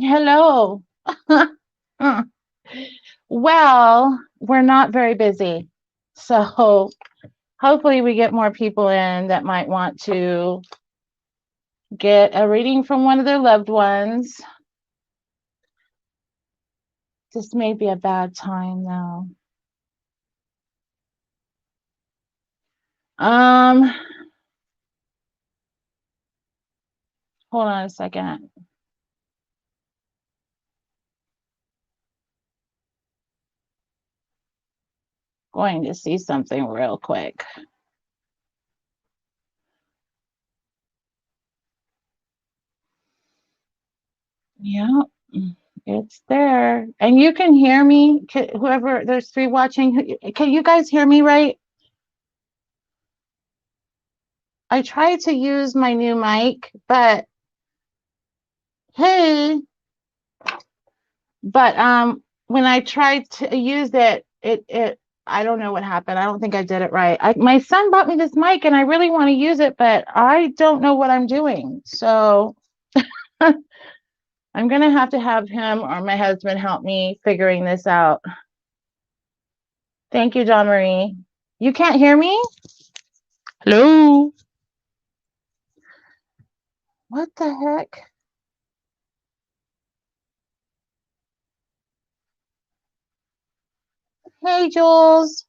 Hello. Well, we're not very busy. So hopefully we get more people in that might want to get a reading from one of their loved ones. This may be a bad time though. Hold on a second. Going to see something real quick. Yeah, it's there. And you can hear me, whoever, there's 3 watching. Can you guys hear me right? I tried to use my new mic, but hey, but when I tried to use it I don't know what happened. I don't think I did it right. My son bought me this mic and I really want to use it, but I don't know what I'm doing. So I'm gonna have to have him or my husband help me figuring this out. Thank you, John Marie. You can't hear me? Hello? What the heck? Hey, Jules.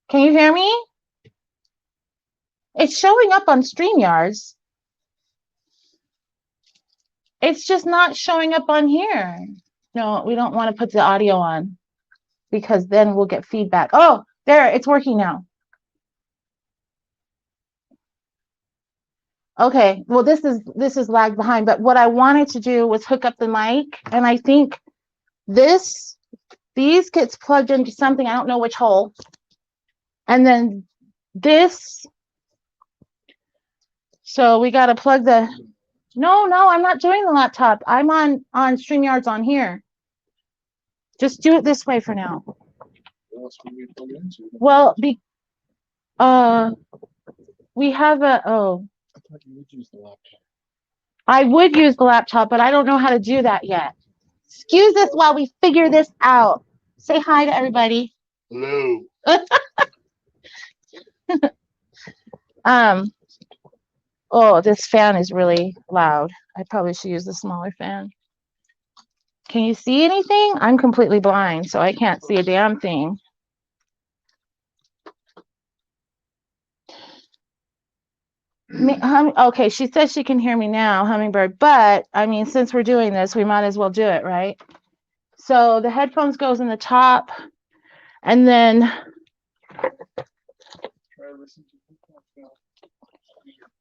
Can you hear me? It's showing up on StreamYards. It's just not showing up on here. No, we don't want to put the audio on because then we'll get feedback. Oh, there, it's working now. Okay, well, this is lagged behind, but what I wanted to do was hook up the mic, and I think these gets plugged into something, I don't know which hole. And then this, so we got to plug the, no, I'm not doing the laptop. I'm on StreamYard's on here. Just do it this way for now. Well, we have a, oh. I thought you would use the laptop. I would use the laptop, but I don't know how to do that yet. Excuse us while we figure this out. Say hi to everybody. Hello. Oh, this fan is really loud. I probably should use the smaller fan. Can you see anything? I'm completely blind, so I can't see a damn thing. Okay, she says she can hear me now, Hummingbird, but I mean, since we're doing this, we might as well do it, right? So the headphones goes in the top, and then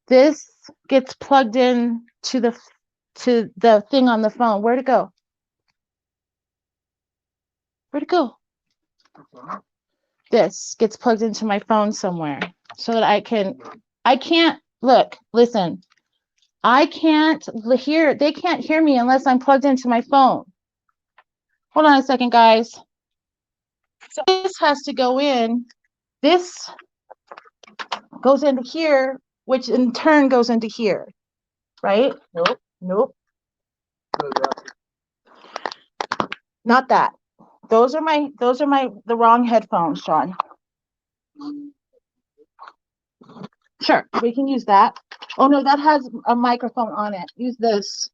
this gets plugged in to the thing on the phone. Where'd it go? Where'd it go? This gets plugged into my phone somewhere so that I can't look, listen. I can't hear, they can't hear me unless I'm plugged into my phone. Hold on a second, guys. So this has to go in. This goes into here, which in turn goes into here, right? Nope. Not that. Those are the wrong headphones, Sean. Sure, we can use that. Oh no, that has a microphone on it. Use this.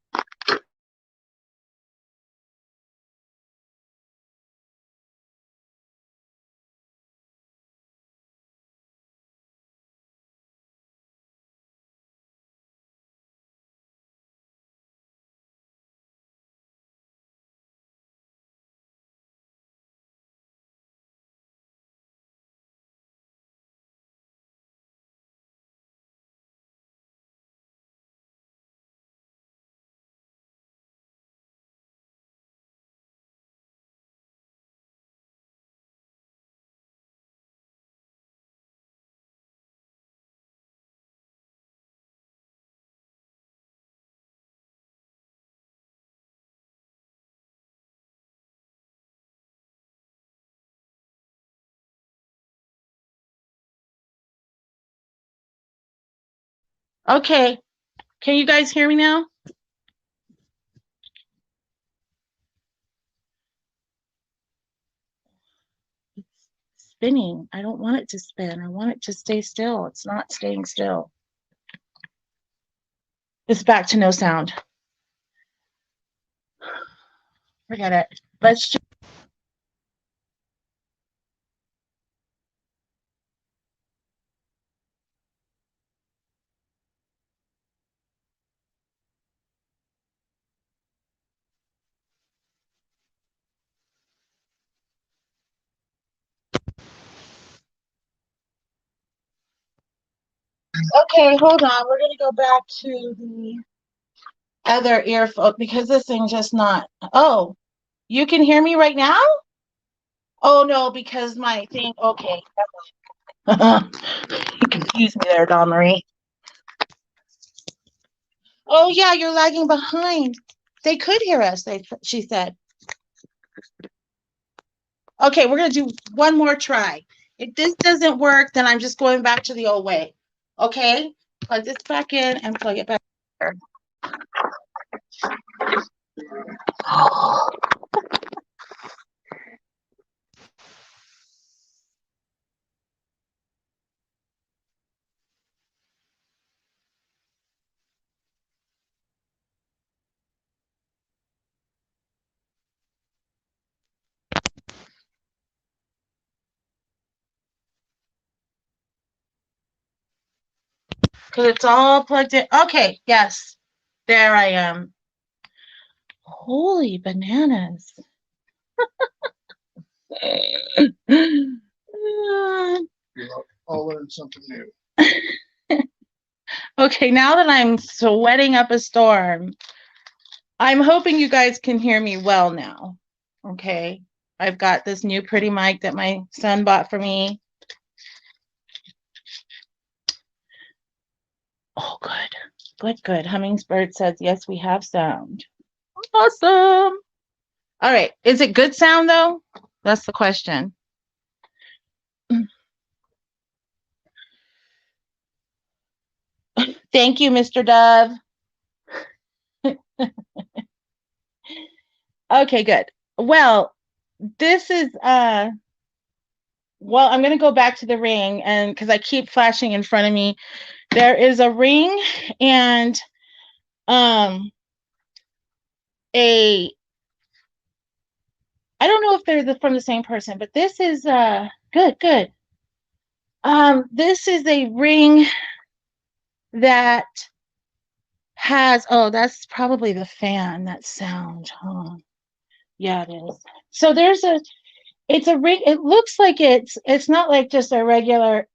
Okay, can you guys hear me now? It's spinning. I don't want it to spin. I want it to stay still. It's not staying still. It's back to no sound. Forget it. Let's just okay, hold on. We're gonna go back to the other earphone because this thing just not. Oh, you can hear me right now? Oh no, because my thing. Okay, you confused me there, Dawn Marie. Oh yeah, you're lagging behind. They could hear us. She said. Okay, we're gonna do one more try. If this doesn't work, then I'm just going back to the old way. Okay, plug this back in and plug it back here. Because it's all plugged in. Okay, yes. There I am. Holy bananas. I'll learn something new. Okay, now that I'm sweating up a storm, I'm hoping you guys can hear me well now. Okay. I've got this new pretty mic that my son bought for me. Oh, good. Good, good. Hummingbird says, yes, we have sound. Awesome. All right. Is it good sound, though? That's the question. Thank you, Mr. Dove. Okay, good. Well, this is well, I'm going to go back to the ring, and because I keep flashing in front of me, there is a ring and a, I don't know if they're from the same person, but this is good. This is a ring that has, oh, that's probably the fan, that sound. Huh? Yeah, it is. So there's it's a ring. It looks like it's not like just a regular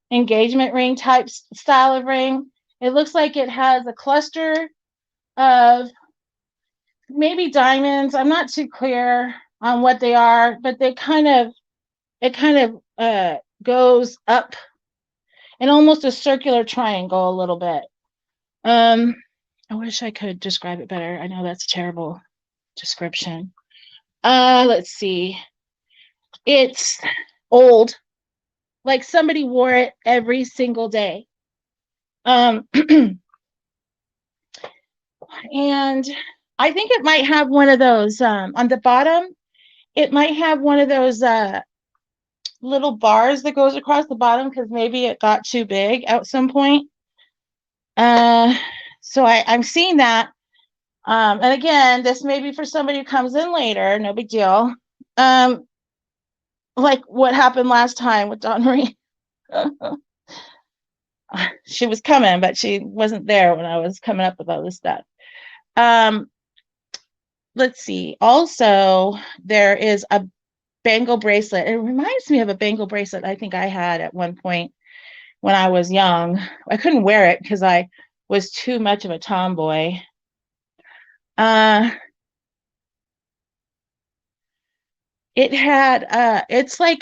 engagement ring type style of ring. It looks like it has a cluster of maybe diamonds. I'm not too clear on what they are, but it kind of goes up in almost a circular triangle a little bit. I wish I could describe it better. I know that's a terrible description. Let's see. It's old, like somebody wore it every single day. And I think it might have one of those on the bottom. It might have one of those little bars that goes across the bottom because maybe it got too big at some point. So I'm seeing that. And again, this may be for somebody who comes in later, no big deal. Like what happened last time with Dawn Marie. She was coming, but she wasn't there when I was coming up with all this stuff. Let's see. Also, there is a bangle bracelet. It reminds me of a bangle bracelet I think I had at one point when I was young. I couldn't wear it because I was too much of a tomboy. It had it's like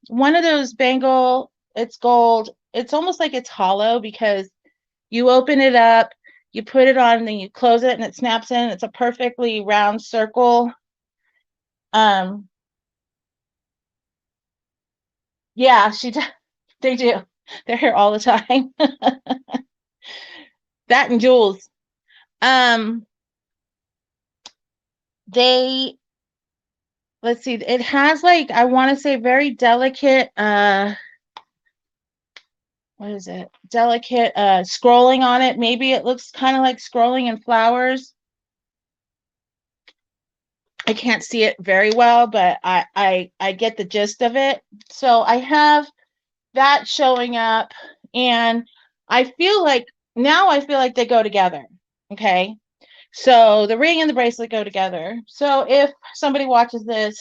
one of those bangle, it's gold. It's almost like it's hollow because you open it up, you put it on, and then you close it and it snaps in. It's a perfectly round circle. Yeah, they do. They're here all the time. That and jewels. They, let's see, it has like, I want to say very delicate, what is it? Delicate scrolling on it. Maybe it looks kind of like scrolling in flowers. I can't see it very well, but I get the gist of it. So I have that showing up, and I feel like they go together. Okay. So the ring and the bracelet go together. So if somebody watches this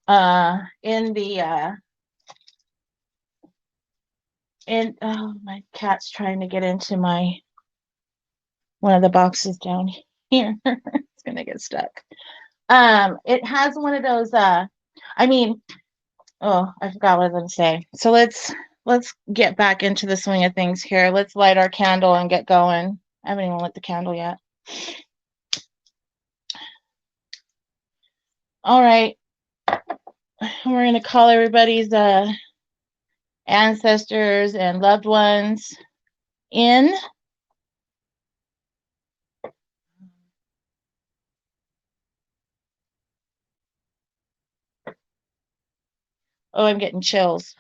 in the oh, my cat's trying to get into one of the boxes down here. It's gonna get stuck. It has one of those I mean, oh, I forgot what I was gonna say. So let's get back into the swing of things here. Let's light our candle and get going. I haven't even lit the candle yet. All right. We're gonna call everybody's ancestors and loved ones in. Oh, I'm getting chills.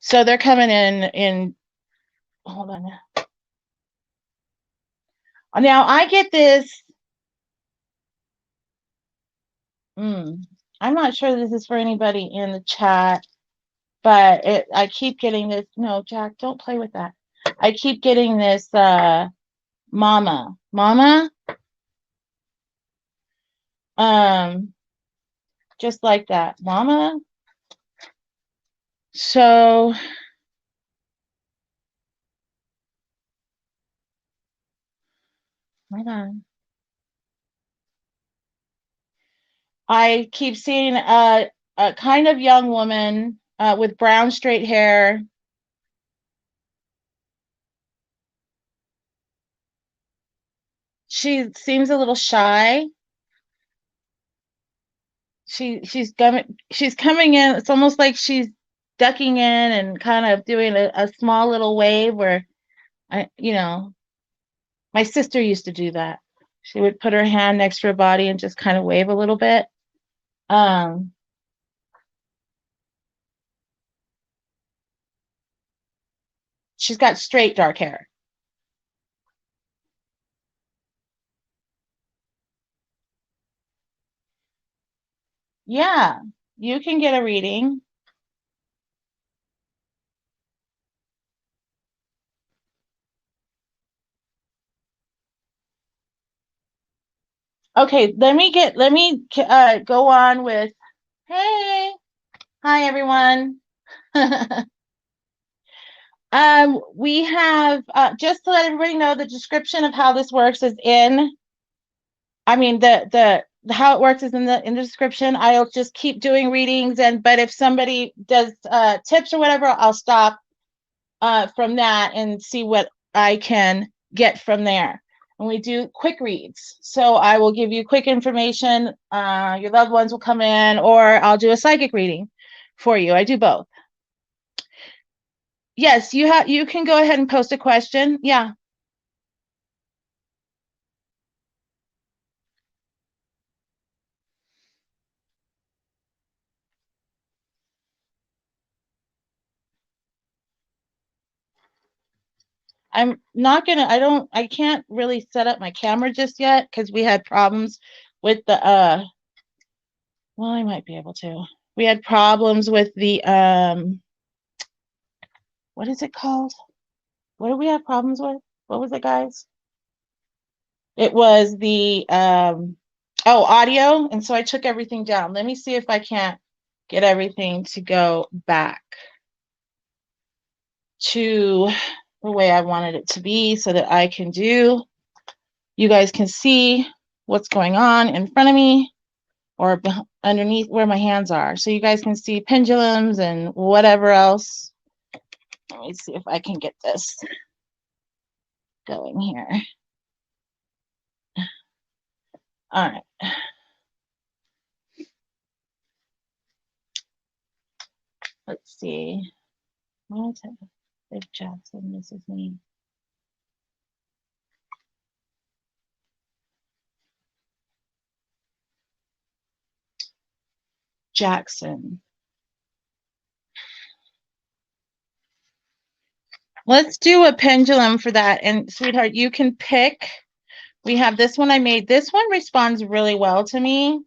So they're coming in, hold on. Now I get this. I'm not sure this is for anybody in the chat, but I keep getting this. No, Jack, don't play with that. I keep getting this mama. Just like that. Mama. So hold on. I keep seeing a kind of young woman with brown straight hair. She seems a little shy. She's coming in. It's almost like she's ducking in and kind of doing a small little wave where my sister used to do that. She would put her hand next to her body and just kind of wave a little bit. She's got straight dark hair. Yeah, you can get a reading. Okay, let me go on with, hey, hi everyone. We have, just to let everybody know, the description of how this works is how it works is in the description. I'll just keep doing readings, but if somebody does tips or whatever, I'll stop from that and see what I can get from there. And we do quick reads. So I will give you quick information. Your loved ones will come in, or I'll do a psychic reading for you. I do both. Yes, you can go ahead and post a question. Yeah. I'm not gonna, I can't really set up my camera just yet because we had problems with the, well, I might be able to. We had problems with the, what is it called? What did we have problems with? What was it, guys? It was the, audio. And so I took everything down. Let me see if I can't get everything to go back to the way I wanted it to be so that you guys can see what's going on in front of me or underneath where my hands are. So you guys can see pendulums and whatever else. Let me see if I can get this going here. All right. Let's see. What if Jackson, this is me. Jackson. Let's do a pendulum for that. And sweetheart, you can pick. We have this one I made. This one responds really well to me,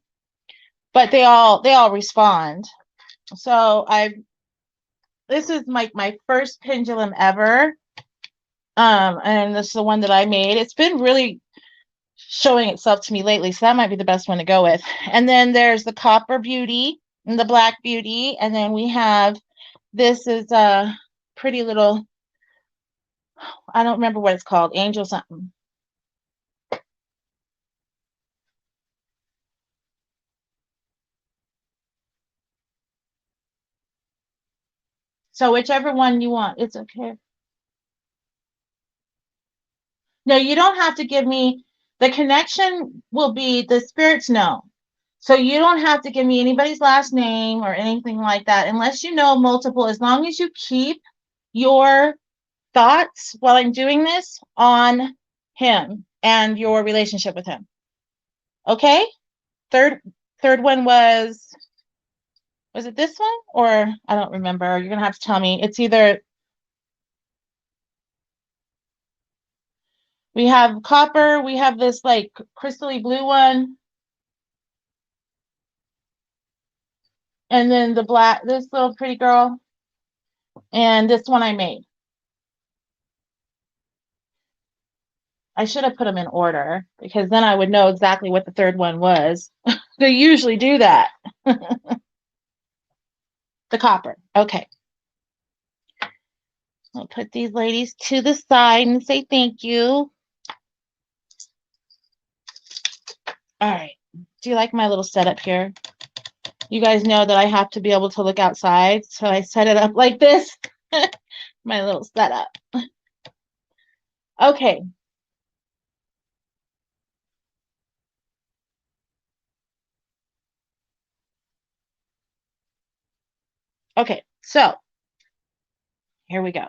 but they all respond. So this is my first pendulum ever. And this is the one that I made. It's been really showing itself to me lately, so that might be the best one to go with. And then there's the copper beauty and the black beauty, and then we have, this is a pretty little, I don't remember what it's called, angel something. So whichever one you want, it's okay. No, you don't have to give me, the connection will be, the spirits know. So you don't have to give me anybody's last name or anything like that, unless you know multiple, as long as you keep your thoughts while I'm doing this on him and your relationship with him. Okay? Third one was it this one? Or I don't remember. You're gonna have to tell me. It's either, we have copper, we have this like crystally blue one, and then the black, this little pretty girl, and this one I made. I should have put them in order because then I would know exactly what the third one was. They usually do that. The copper. Okay. I'll put these ladies to the side and say thank you. All right. Do you like my little setup here? You guys know that I have to be able to look outside, so I set it up like this. My little setup. Okay. Okay, so here we go.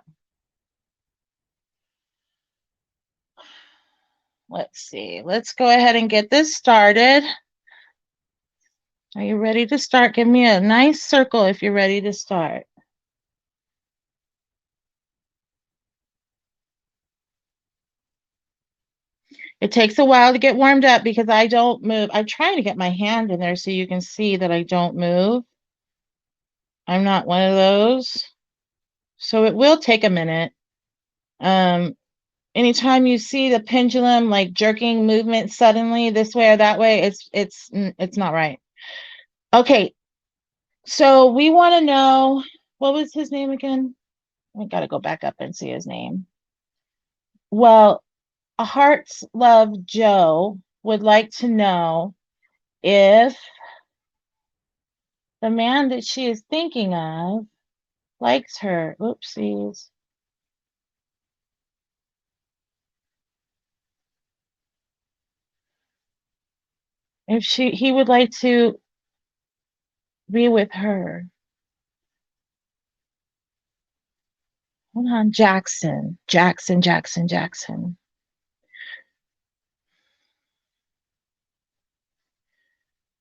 Let's see. Let's go ahead and get this started. Are you ready to start? Give me a nice circle if you're ready to start. It takes a while to get warmed up because I don't move. I'm trying to get my hand in there so you can see that I don't move. I'm not one of those. So it will take a minute. Anytime you see the pendulum like jerking movement suddenly this way or that way, it's not right. Okay, so we want to know, what was his name again? I got to go back up and see his name. Well, a Heart's Love Joe would like to know if the man that she is thinking of likes her. Oopsies. If he would like to be with her. Hold on, Jackson. Jackson.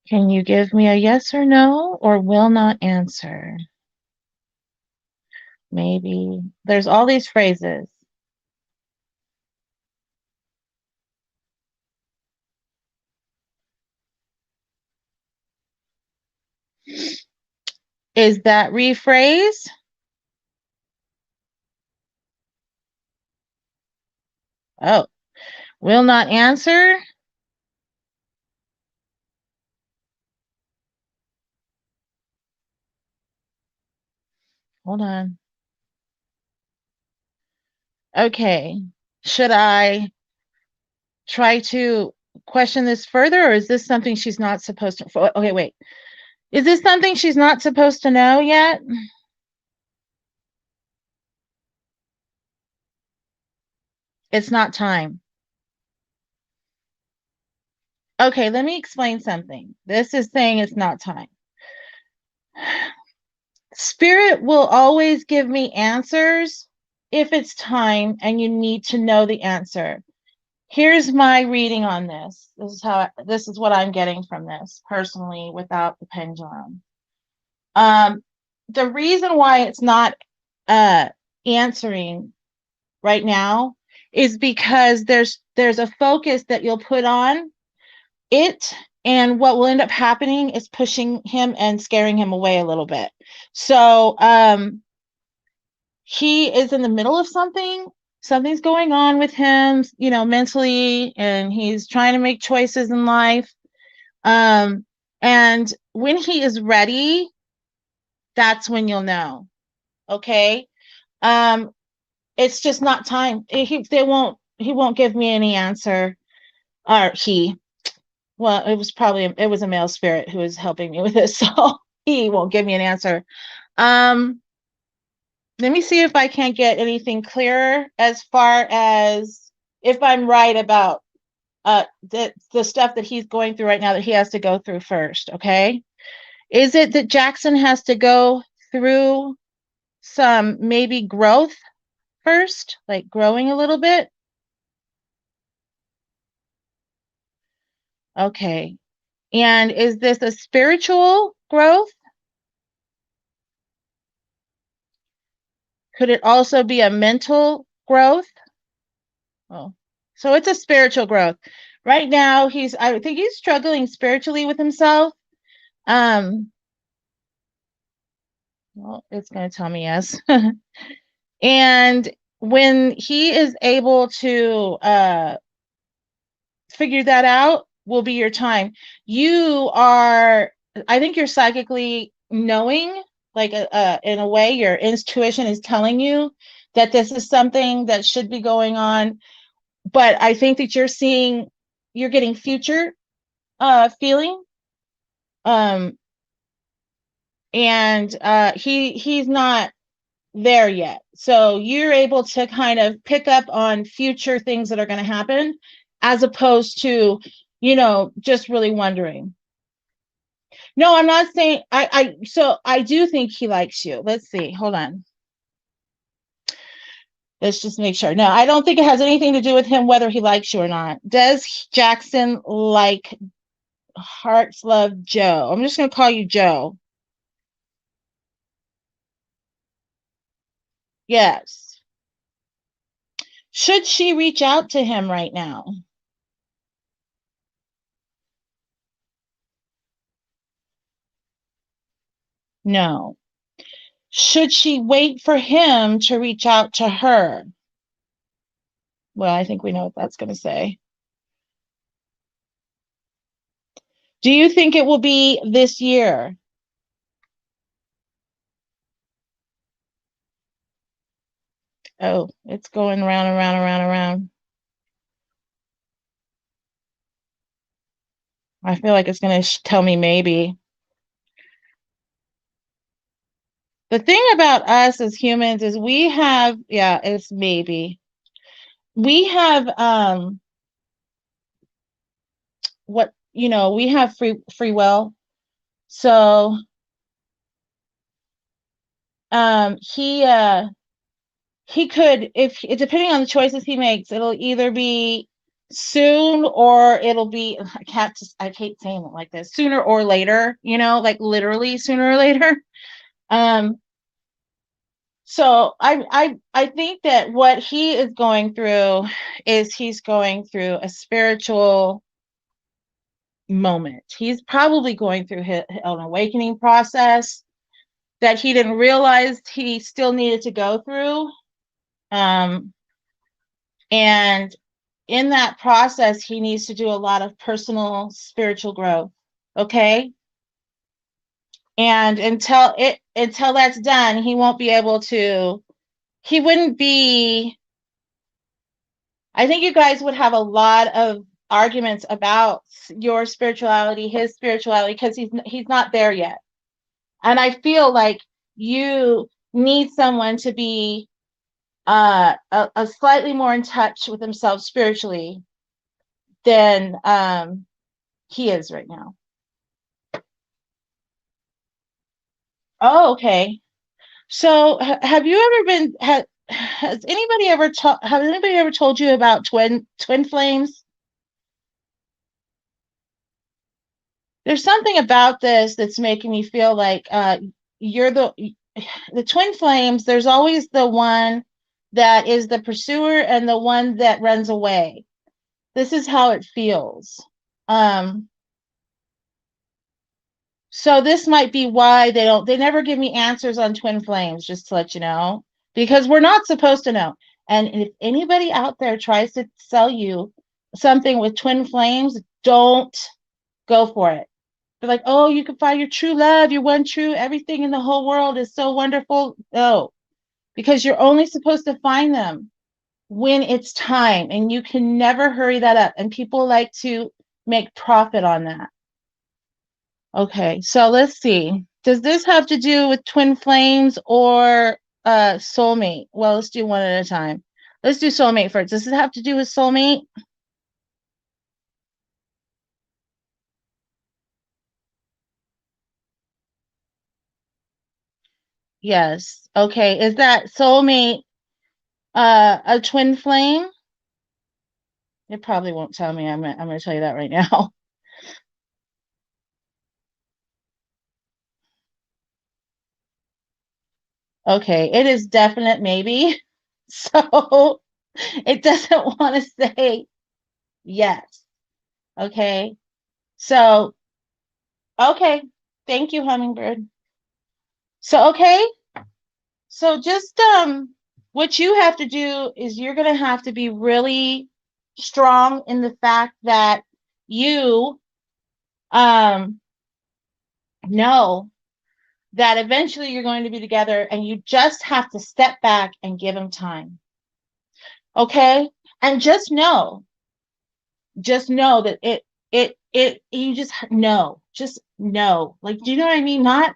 Can you give me a yes or no, or will not answer? Maybe. There's all these phrases. Is that rephrase? Oh, will not answer? Hold on. Okay. Should I try to question this further, or is this something she's not supposed to? Okay, wait. Is this something she's not supposed to know yet? It's not time. Okay, let me explain something. This is saying it's not time. Spirit will always give me answers if it's time and you need to know the answer. Here's my reading on this. This is what I'm getting from this personally without the pendulum. The reason why it's not answering right now is because there's a focus that you'll put on it, and what will end up happening is pushing him and scaring him away a little bit. So he is in the middle of something's going on with him, you know, mentally, and he's trying to make choices in life. And when he is ready, that's when you'll know. Okay. It's just not time. He won't give me any answer. Or well, it was a male spirit who was helping me with this, so he won't give me an answer. Let me see if I can't get anything clearer as far as if I'm right about the stuff that he's going through right now that he has to go through first. Okay. Is it that Jackson has to go through some maybe growth first, like growing a little bit? Okay. And is this a spiritual growth? Could it also be a mental growth? Oh, so it's a spiritual growth. Right now, I think he's struggling spiritually with himself. Well, it's going to tell me yes. And when he is able to figure that out, will be your time. I think you're psychically knowing, like in a way, your intuition is telling you that this is something that should be going on. But I think that you're getting future feeling. And he's not there yet. So you're able to kind of pick up on future things that are going to happen, as opposed to, just really wondering. No, I'm not saying so I do think he likes you. Let's see. Hold on. Let's just make sure. No, I don't think it has anything to do with him, whether he likes you or not. Does Jackson like Hearts Love Joe? I'm just going to call you Joe. Yes. Should she reach out to him right now? No. Should she wait for him to reach out to her? Well, I think we know what that's going to say. Do you think it will be this year? Oh, it's going around and around and around and around. I feel like it's going to tell me maybe. The thing about us as humans is we have, yeah, it's maybe. We have we have free will. So he could, if depending on the choices he makes, it'll either be soon or it'll be, I hate saying it like this, sooner or later, like literally sooner or later. So I think that what he is going through is he's going through a spiritual moment. He's probably going through an awakening process that he didn't realize he still needed to go through. And in that process, he needs to do a lot of personal spiritual growth. Okay. And until that's done, he won't be able to, he wouldn't be, I think you guys would have a lot of arguments about your spirituality, his spirituality, because he's not there yet. And I feel like you need someone to be a slightly more in touch with himself spiritually than he is right now. Oh, okay. So have you ever been, has anybody ever told you about twin flames? There's something about this that's making me feel like you're the twin flames. There's always the one that is the pursuer and the one that runs away. This is how it feels. So this might be why they never give me answers on twin flames, just to let you know, because we're not supposed to know. And if anybody out there tries to sell you something with twin flames, don't go for it. They're like, oh, you can find your true love, your one true, everything in the whole world is so wonderful. No, because you're only supposed to find them when it's time, and you can never hurry that up. And people like to make profit on that. Okay, so let's see. Does this have to do with twin flames or soulmate? Well, let's do one at a time. Let's do soulmate first. Does it have to do with soulmate? Yes. Okay. Is that soulmate a twin flame? It probably won't tell me. I'm gonna tell you that right now. Okay, it is definite maybe. So it doesn't want to say yes. Okay. So, okay. Thank you, Hummingbird. So, okay. So just what you have to do is you're going to have to be really strong in the fact that you know that eventually you're going to be together, and you just have to step back and give him time. Okay? And just know that you just know, like, do you know what I mean? Not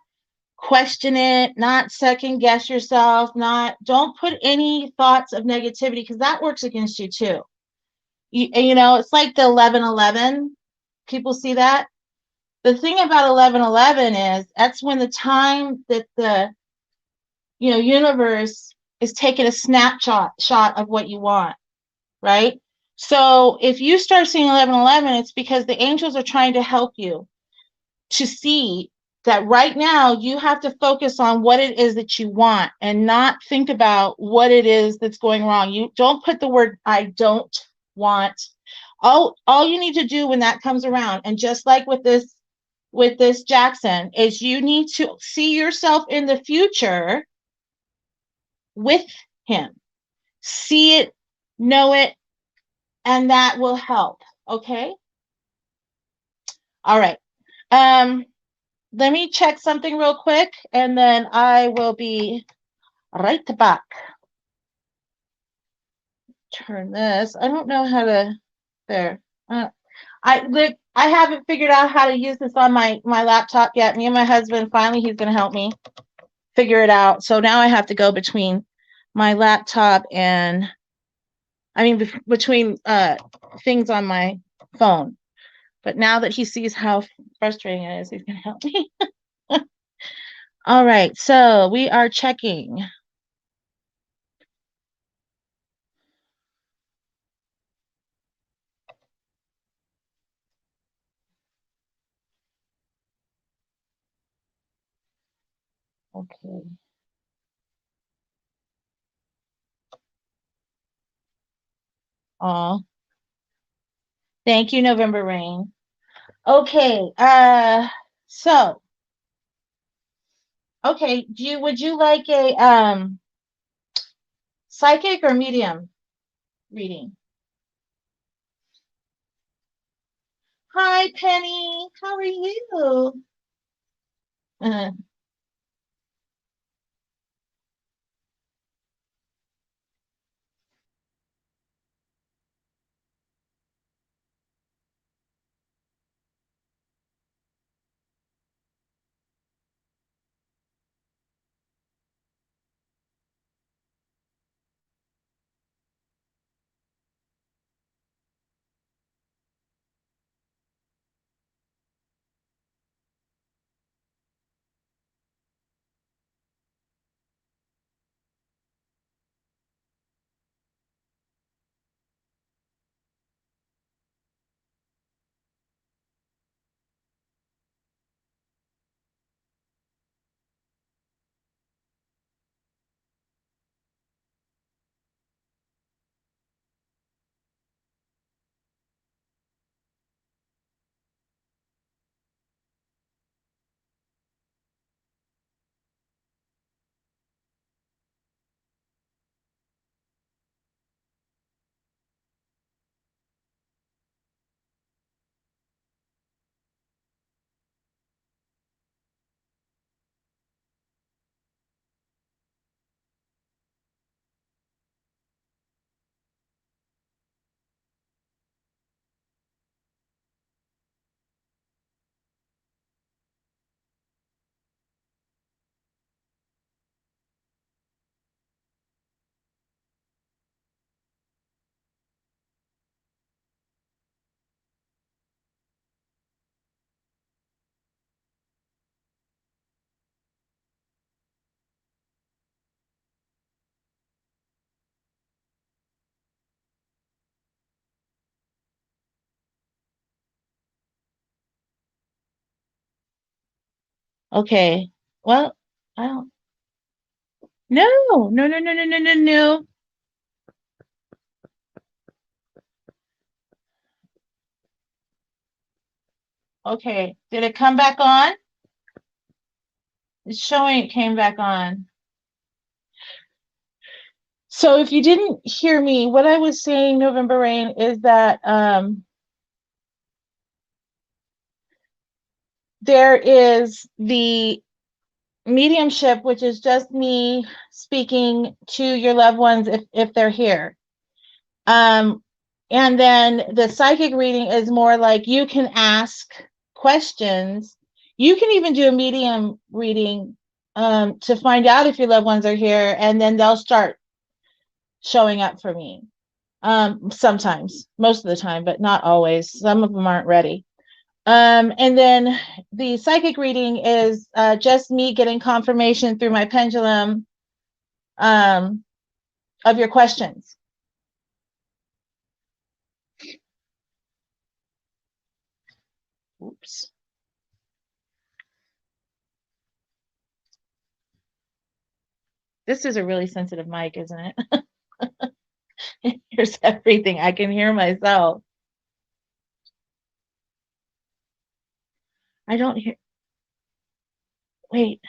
question it, not second guess yourself, don't put any thoughts of negativity, because that works against you too. You know, it's like the 11:11. People see that. The thing about 11:11 is that's when the time that the universe is taking a snapshot of what you want, right? So if you start seeing 11:11, it's because the angels are trying to help you to see that right now you have to focus on what it is that you want and not think about what it is that's going wrong. You don't put the word I don't want. All you need to do when that comes around, and just like with this Jackson, is you need to see yourself in the future with him. See it, know it, and that will help. Okay? All right. Let me check something real quick, and then I will be right back. Turn this. I don't know how to. There. I haven't figured out how to use this on my laptop yet. Me and my husband, finally, he's going to help me figure it out. So now I have to go between my laptop and, between things on my phone. But now that he sees how frustrating it is, he's going to help me. All right, so we are checking. Okay. Oh, thank you, November Rain. Okay, so, okay, would you like a psychic or medium reading? Hi, Penny. How are you? Okay. Well, I don't. No, no, no, no, no, no, no, no. Okay. Did it come back on? It's showing it came back on. So if you didn't hear me, what I was saying, November Rain, is that there is the mediumship, which is just me speaking to your loved ones if they're here. And then the psychic reading is more like you can ask questions. You can even do a medium reading to find out if your loved ones are here, and then they'll start showing up for me. Sometimes, most of the time, but not always. Some of them aren't ready. And then the psychic reading is just me getting confirmation through my pendulum of your questions. Oops. This is a really sensitive mic, isn't it? Here's everything. I can hear myself. I don't hear. Wait.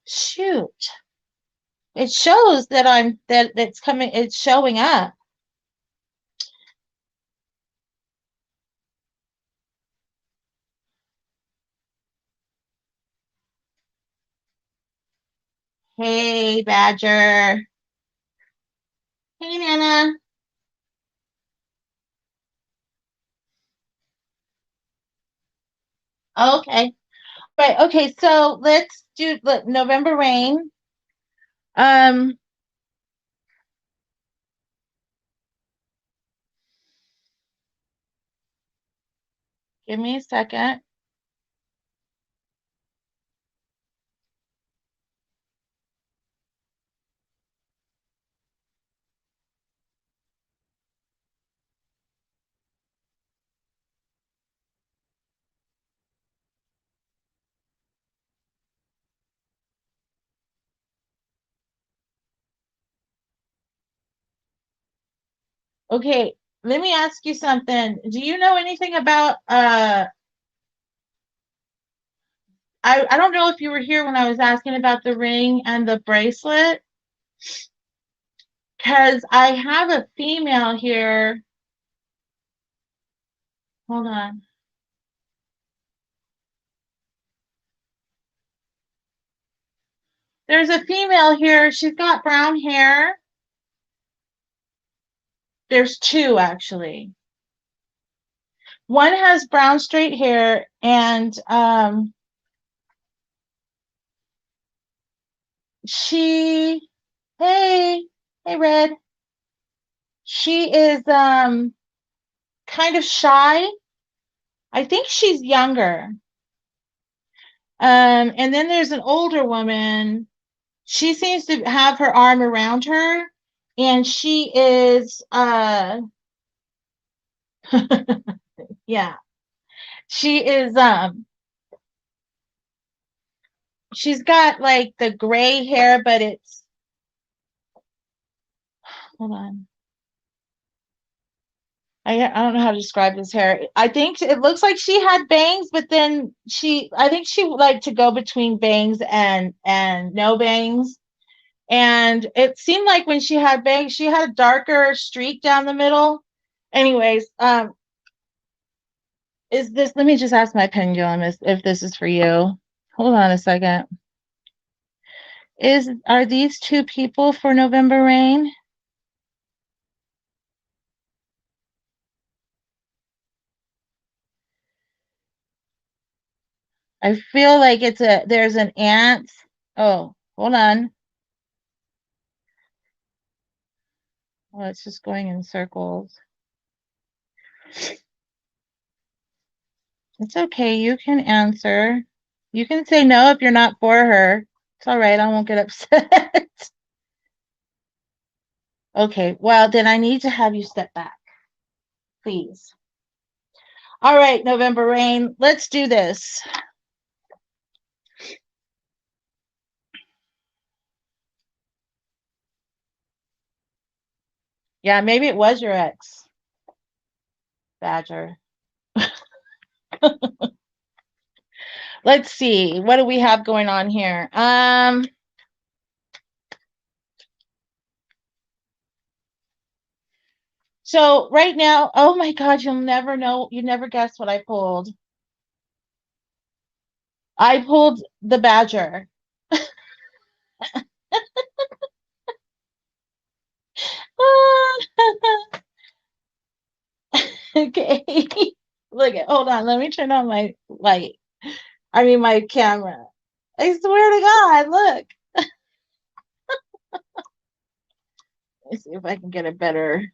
Shoot. It shows that it's coming, it's showing up. Hey, Badger. Hey, Nana. Okay. Right. Okay. So let's do November rain. Give me a second. Okay. Let me ask you something. Do you know anything about I don't know if you were here when I was asking about the ring and the bracelet, because I have a female here. Hold on. There's a female here. She's got brown hair. There's two, actually. One has brown straight hair, and hey Red. She is kind of shy. I think she's younger. And then there's an older woman. She seems to have her arm around her, and she is yeah. She is she's got like the gray hair, but it's, hold on. I don't know how to describe this hair. I think it looks like she had bangs, but then I think she liked to go between bangs and no bangs. And it seemed like when she had bangs, she had a darker streak down the middle. Anyways, is this, let me just ask my pendulum if this is for you. Hold on a second. Are these two people for November rain? I feel like there's an ant. Oh, hold on. Well, it's just going in circles. It's okay. You can answer. You can say no if you're not for her. It's all right. I won't get upset. Okay. Well, then I need to have you step back, please. All right, November rain. Let's do this. Yeah, maybe it was your ex, Badger. Let's see. What do we have going on here? So right now, oh my God, you'll never know. You never guess what I pulled. I pulled the badger. Okay. Look at, hold on. Let me turn on my light. I mean, my camera. I swear to God, look. Let me see if I can get a better.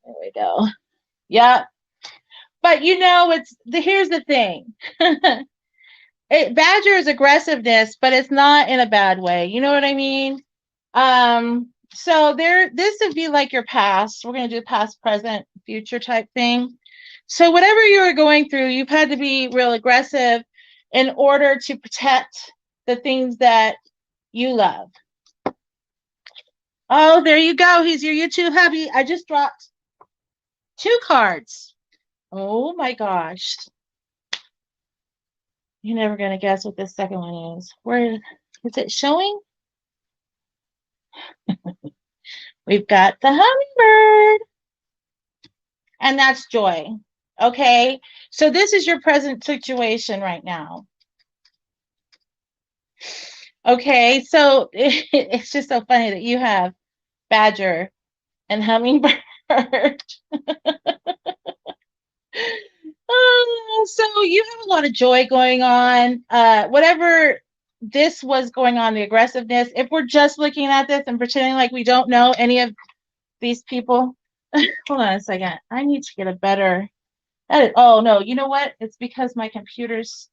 There we go. Yeah. But you know, here's the thing. Badger is aggressiveness, but it's not in a bad way. You know what I mean? So this would be like your past. We're going to do past, present, future type thing. So whatever you were going through, you've had to be real aggressive in order to protect the things that you love. Oh, there you go. He's your YouTube hubby. I just dropped 2 cards. Oh my gosh. You're never going to guess what this second one is. Where is it showing? We've got the hummingbird. And that's joy. Okay. So this is your present situation right now. Okay. So it's just so funny that you have badger and hummingbird. So you have a lot of joy going on. Whatever this was going on, the aggressiveness, if we're just looking at this and pretending like we don't know any of these people, hold on a second. I need to get a better edit. Oh, no, you know what? It's because my computer's,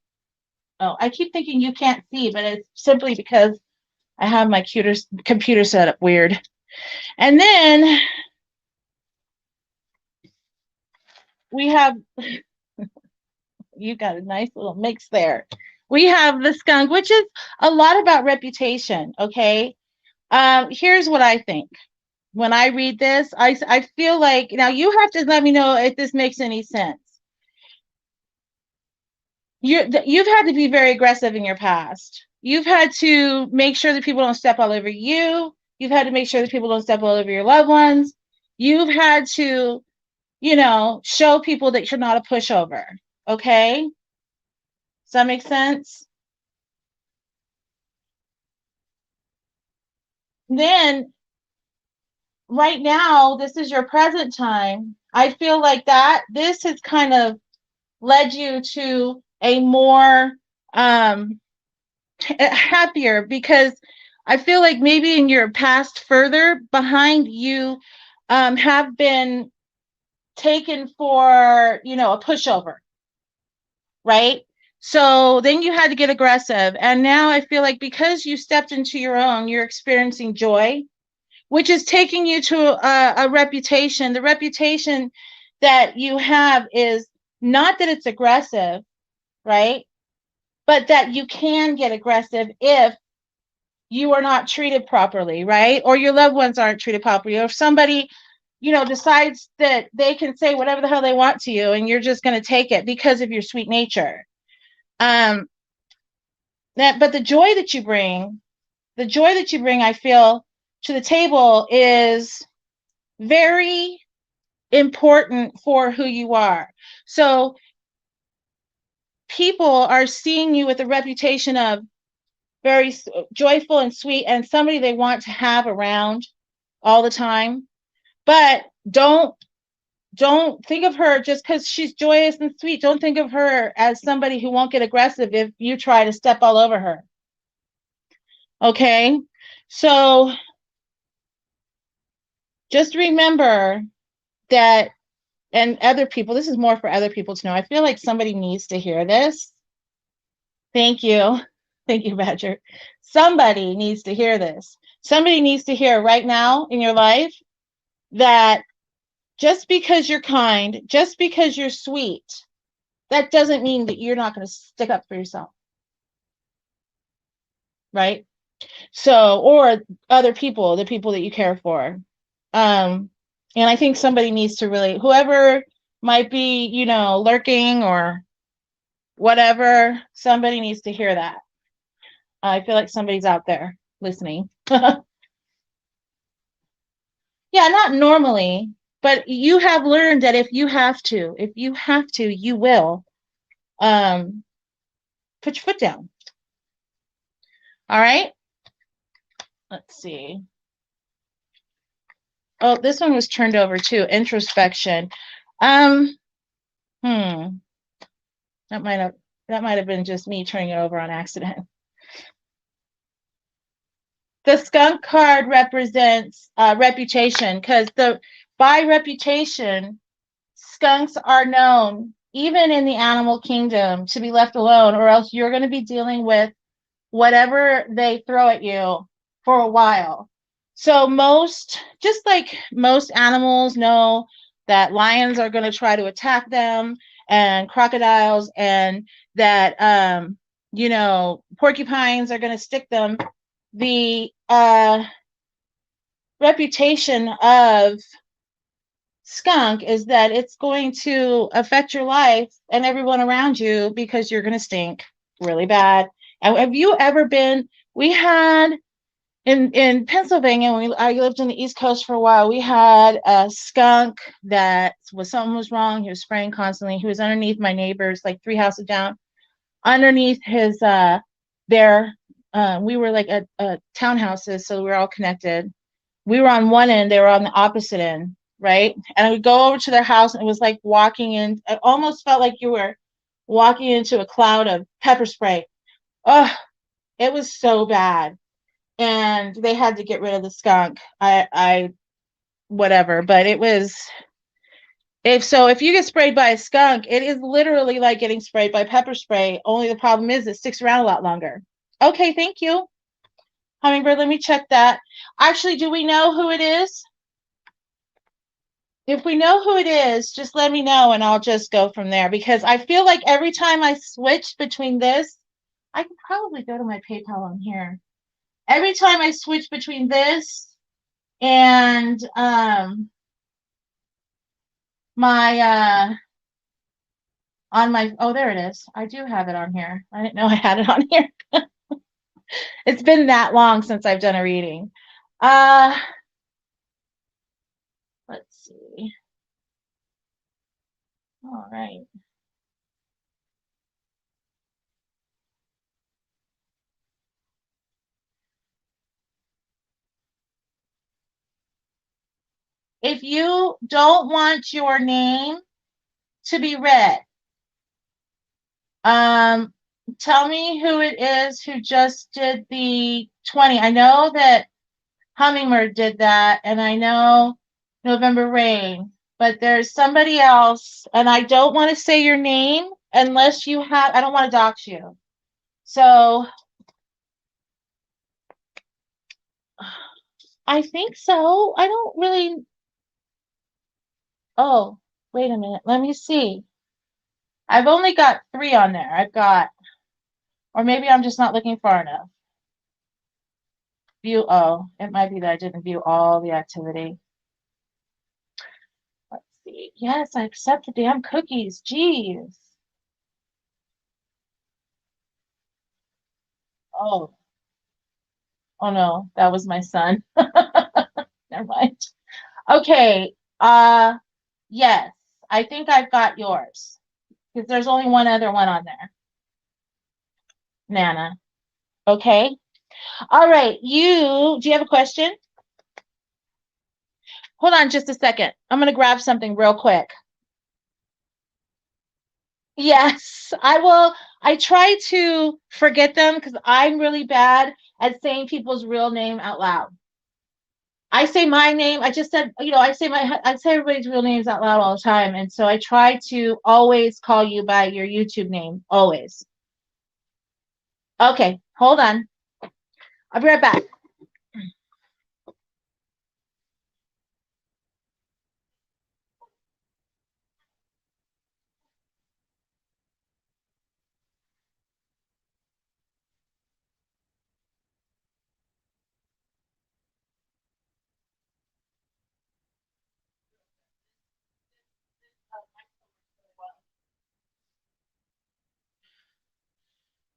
oh, I keep thinking you can't see, but it's simply because I have my computer set up weird. And then we have, you got a nice little mix there. We have the skunk, which is a lot about reputation, okay? Here's what I think. When I read this, I feel like, now you have to let me know if this makes any sense. You've had to be very aggressive in your past. You've had to make sure that people don't step all over you. You've had to make sure that people don't step all over your loved ones. You've had to, you know, show people that you're not a pushover, okay? Does that make sense? Then right now, this is your present time. I feel like this has kind of led you to a more happier, because I feel like maybe in your past further behind, you have been taken for, you know, a pushover, right? So then you had to get aggressive. And now I feel like because you stepped into your own, you're experiencing joy, which is taking you to a reputation. The reputation that you have is not that it's aggressive, right? But that you can get aggressive if you are not treated properly, right? Or your loved ones aren't treated properly. Or if somebody, you know, decides that they can say whatever the hell they want to you and you're just going to take it because of your sweet nature. But the joy that you bring, I feel, to the table is very important for who you are. So people are seeing you with a reputation of very joyful and sweet and somebody they want to have around all the time. But don't think of her just because she's joyous and sweet. Don't think of her as somebody who won't get aggressive if you try to step all over her. Okay? So just remember that, and other people, this is more for other people to know. I feel like somebody needs to hear this. Thank you. Thank you, Badger. Somebody needs to hear this. Somebody needs to hear right now in your life that just because you're kind, just because you're sweet, that doesn't mean that you're not going to stick up for yourself. Right? So, or other people, the people that you care for. And I think somebody needs to really, whoever might be, you know, lurking or whatever, somebody needs to hear that. I feel like somebody's out there listening. Yeah, not normally, but you have learned that if you have to, you will. Put your foot down. All right. Let's see. Oh, this one was turned over too. Introspection. That might have been just me turning it over on accident. The skunk card represents reputation, because by reputation, skunks are known, even in the animal kingdom, to be left alone, or else you're going to be dealing with whatever they throw at you for a while. So just like most animals know that lions are going to try to attack them, and crocodiles, and that porcupines are going to stick them. The reputation of skunk is that it's going to affect your life and everyone around you, because you're going to stink really bad. And have you ever been? We had in Pennsylvania, when I lived on the East Coast for a while, we had a skunk that something was wrong. He was spraying constantly. He was underneath my neighbors, like 3 houses down, underneath his we were like at townhouses, so we were all connected. We were on one end, they were on the opposite end, right? And I would go over to their house, and it was like walking in. It almost felt like you were walking into a cloud of pepper spray. Oh, it was so bad. And they had to get rid of the skunk. I whatever, but it was, if you get sprayed by a skunk, it is literally like getting sprayed by pepper spray. Only the problem is it sticks around a lot longer. Okay, thank you. Hummingbird, let me check that. Actually, do we know who it is? If we know who it is, just let me know and I'll just go from there, because I feel like every time I switch between this, I can probably go to my PayPal on here. Every time I switch between this and my on my, oh, there it is. I do have it on here. I didn't know I had it on here. It's been that long since I've done a reading. Let's see. All right. If you don't want your name to be read, tell me who it is who just did the 20. I know that Hummingbird did that, and I know November Rain, but there's somebody else, and I don't want to say your name unless you have, I don't want to dox you. So I think so. I don't really, oh, wait a minute. Let me see. I've only got 3 on there. I've got, or maybe I'm just not looking far enough. View, oh, it might be that I didn't view all the activity. Let's see. Yes, I accept the damn cookies. Jeez. Oh. Oh no, that was my son. Never mind. Okay. Yes, I think I've got yours, because there's only one other one on there. Nana. Okay. All right. Do you have a question? Hold on just a second. I'm going to grab something real quick. Yes, I will. I try to forget them because I'm really bad at saying people's real name out loud. I say my name. I just said, I say everybody's real names out loud all the time. And so I try to always call you by your YouTube name, always. Okay, hold on. I'll be right back.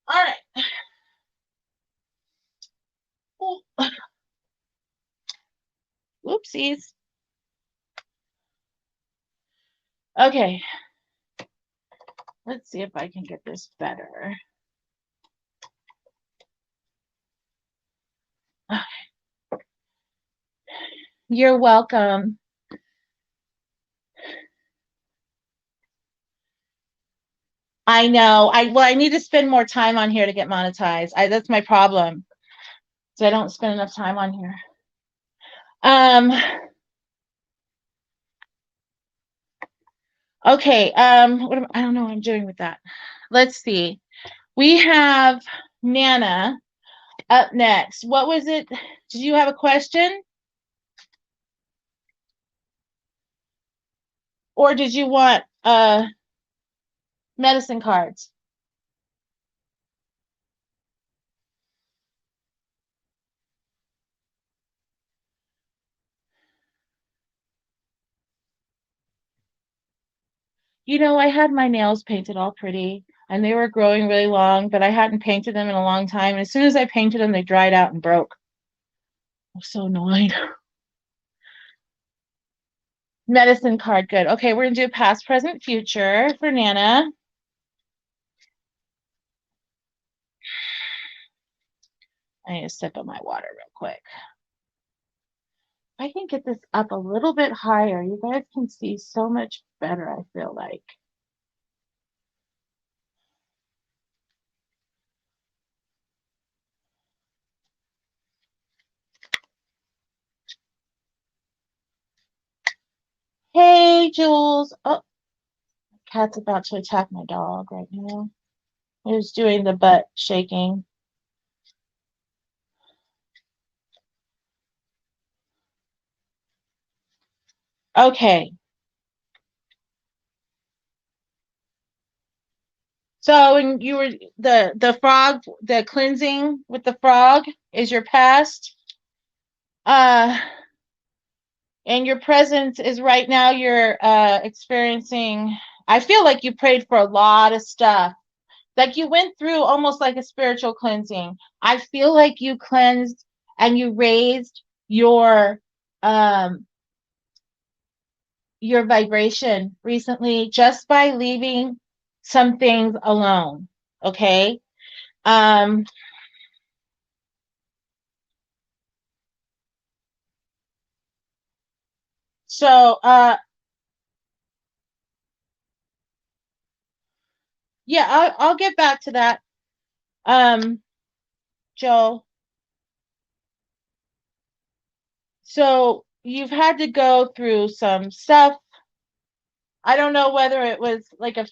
All right. Ooh. Whoopsies. Okay. Let's see if I can get this better. You're welcome. I know. I need to spend more time on here to get monetized. That's my problem. So I don't spend enough time on here. Okay. I don't know what I'm doing with that. Let's see. We have Nana up next. What was it? Did you have a question? Or did you want medicine cards? You know, I had my nails painted all pretty and they were growing really long, but I hadn't painted them in a long time. And as soon as I painted them, they dried out and broke. I was so annoyed. Medicine card, good. Okay, we're gonna do past, present, future for Nana. I need a sip of my water real quick. I can get this up a little bit higher. You guys can see so much better, I feel like. Hey, Jules. Oh, cat's about to attack my dog right now. He's doing the butt shaking. Okay. So when you were the frog, the cleansing with the frog is your past. And your present is right now you're experiencing, I feel like you prayed for a lot of stuff. Like you went through almost like a spiritual cleansing. I feel like you cleansed and you raised your vibration recently just by leaving some things alone. Okay. So yeah, I'll get back to that. Joe. So you've had to go through some stuff. I don't know whether it was like a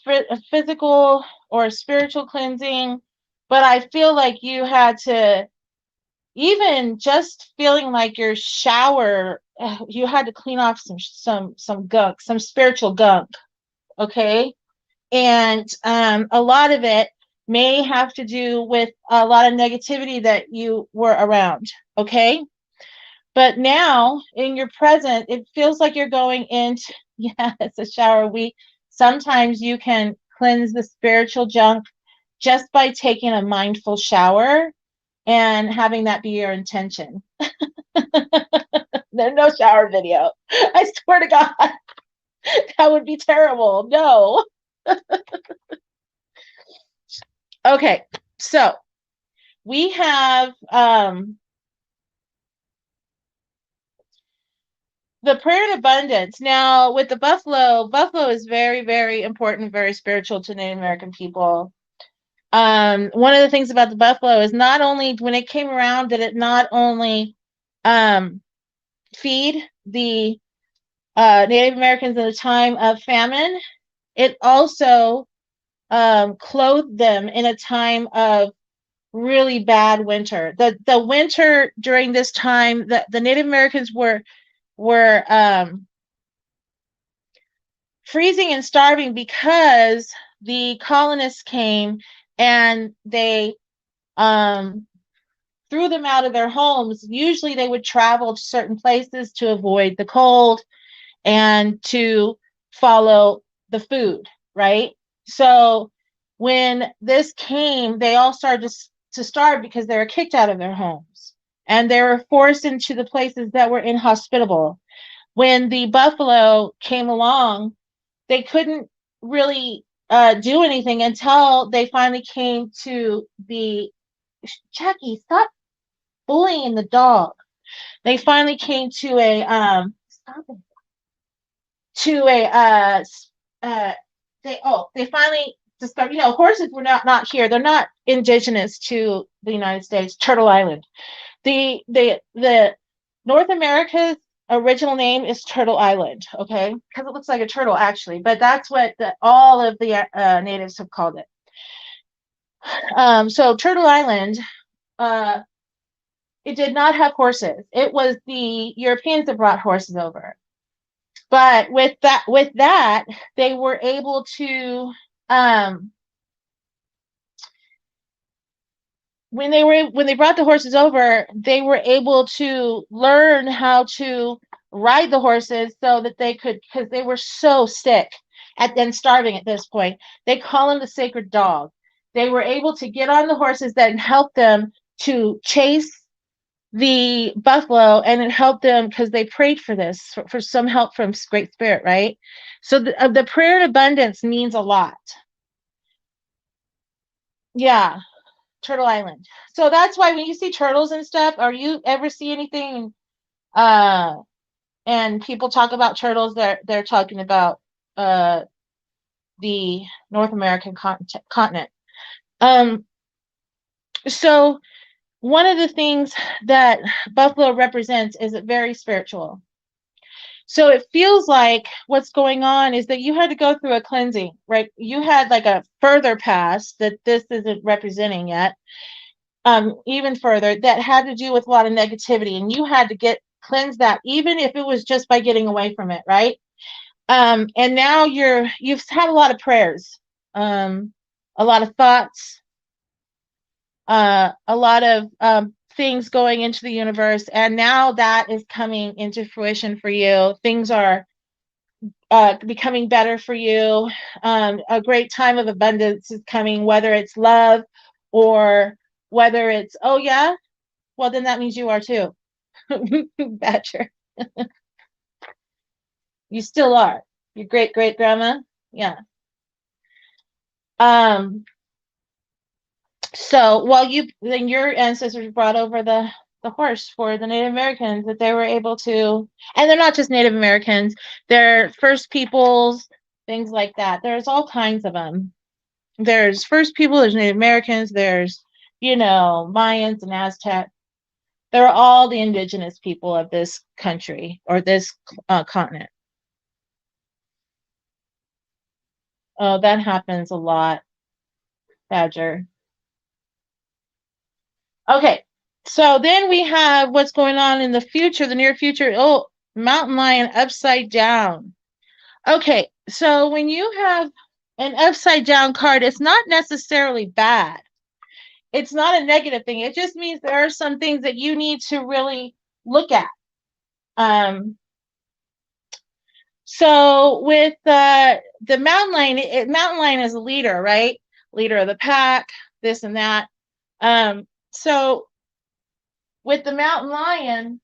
physical or a spiritual cleansing, but I feel like you had to, even just feeling like your shower, you had to clean off some gunk, some spiritual gunk. Okay. And a lot of it may have to do with a lot of negativity that you were around. Okay. But now in your present, it feels like you're going into, yeah, it's a shower week. Sometimes you can cleanse the spiritual junk just by taking a mindful shower and having that be your intention. There's no shower video. I swear to God, that would be terrible. No. Okay, so we have the prayer in abundance. Now, with the buffalo is very, very important, very spiritual to Native American people. One of the things about the buffalo is not only when it came around did it not only feed the Native Americans in a time of famine, it also clothed them in a time of really bad winter. The winter during this time, the Native Americans were freezing and starving because the colonists came and they threw them out of their homes. Usually they would travel to certain places to avoid the cold and to follow the food, right? So when this came, they all started to starve because they were kicked out of their homes and they were forced into the places that were inhospitable. When the buffalo came along, they couldn't really do anything until they finally came to the Jackie, stop bullying the dog. They finally came to a stop it, to a they finally discovered, horses were not here. They're not indigenous to the United States, Turtle Island. The North America's original name is Turtle Island, okay? Because it looks like a turtle actually, but that's what all of the natives have called it. So Turtle Island, it did not have horses. It was the Europeans that brought horses over. But with that, they were able to when they brought the horses over, they were able to learn how to ride the horses so that they could, because they were so sick and starving at this point. They call them the sacred dog. They were able to get on the horses that helped them to chase the buffalo, and it helped them because they prayed for this, for some help from Great Spirit, right? So the prayer in abundance means a lot. Yeah, Turtle Island. So that's why when you see turtles and stuff, or you ever see anything, and people talk about turtles, they're talking about the North American continent. So one of the things that buffalo represents is very spiritual. So it feels like what's going on is that you had to go through a cleansing, right? You had like a further past that this isn't representing yet, even further, that had to do with a lot of negativity, and you had to cleanse that, even if it was just by getting away from it, right? And now you've had a lot of prayers, a lot of thoughts, a lot of things going into the universe, and now that is coming into fruition for you. Things are becoming better for you. A great time of abundance is coming, whether it's love or whether it's, oh yeah, well then that means you are too. Badger. You still are. Your great grandma. Yeah. So then your ancestors brought over the horse for the Native Americans, that they were able to, and they're not just Native Americans, they're First Peoples, things like that. There's all kinds of them. There's First People, there's Native Americans, there's, Mayans and Aztecs. They're all the indigenous people of this country or this continent. Oh, that happens a lot, Badger. Okay, so then we have what's going on in the future, the near future. Oh, mountain lion upside down. Okay, so when you have an upside down card, it's not necessarily bad. It's not a negative thing. It just means there are some things that you need to really look at. So with the mountain lion is a leader, right? Leader of the pack, this and that. So with the mountain lion,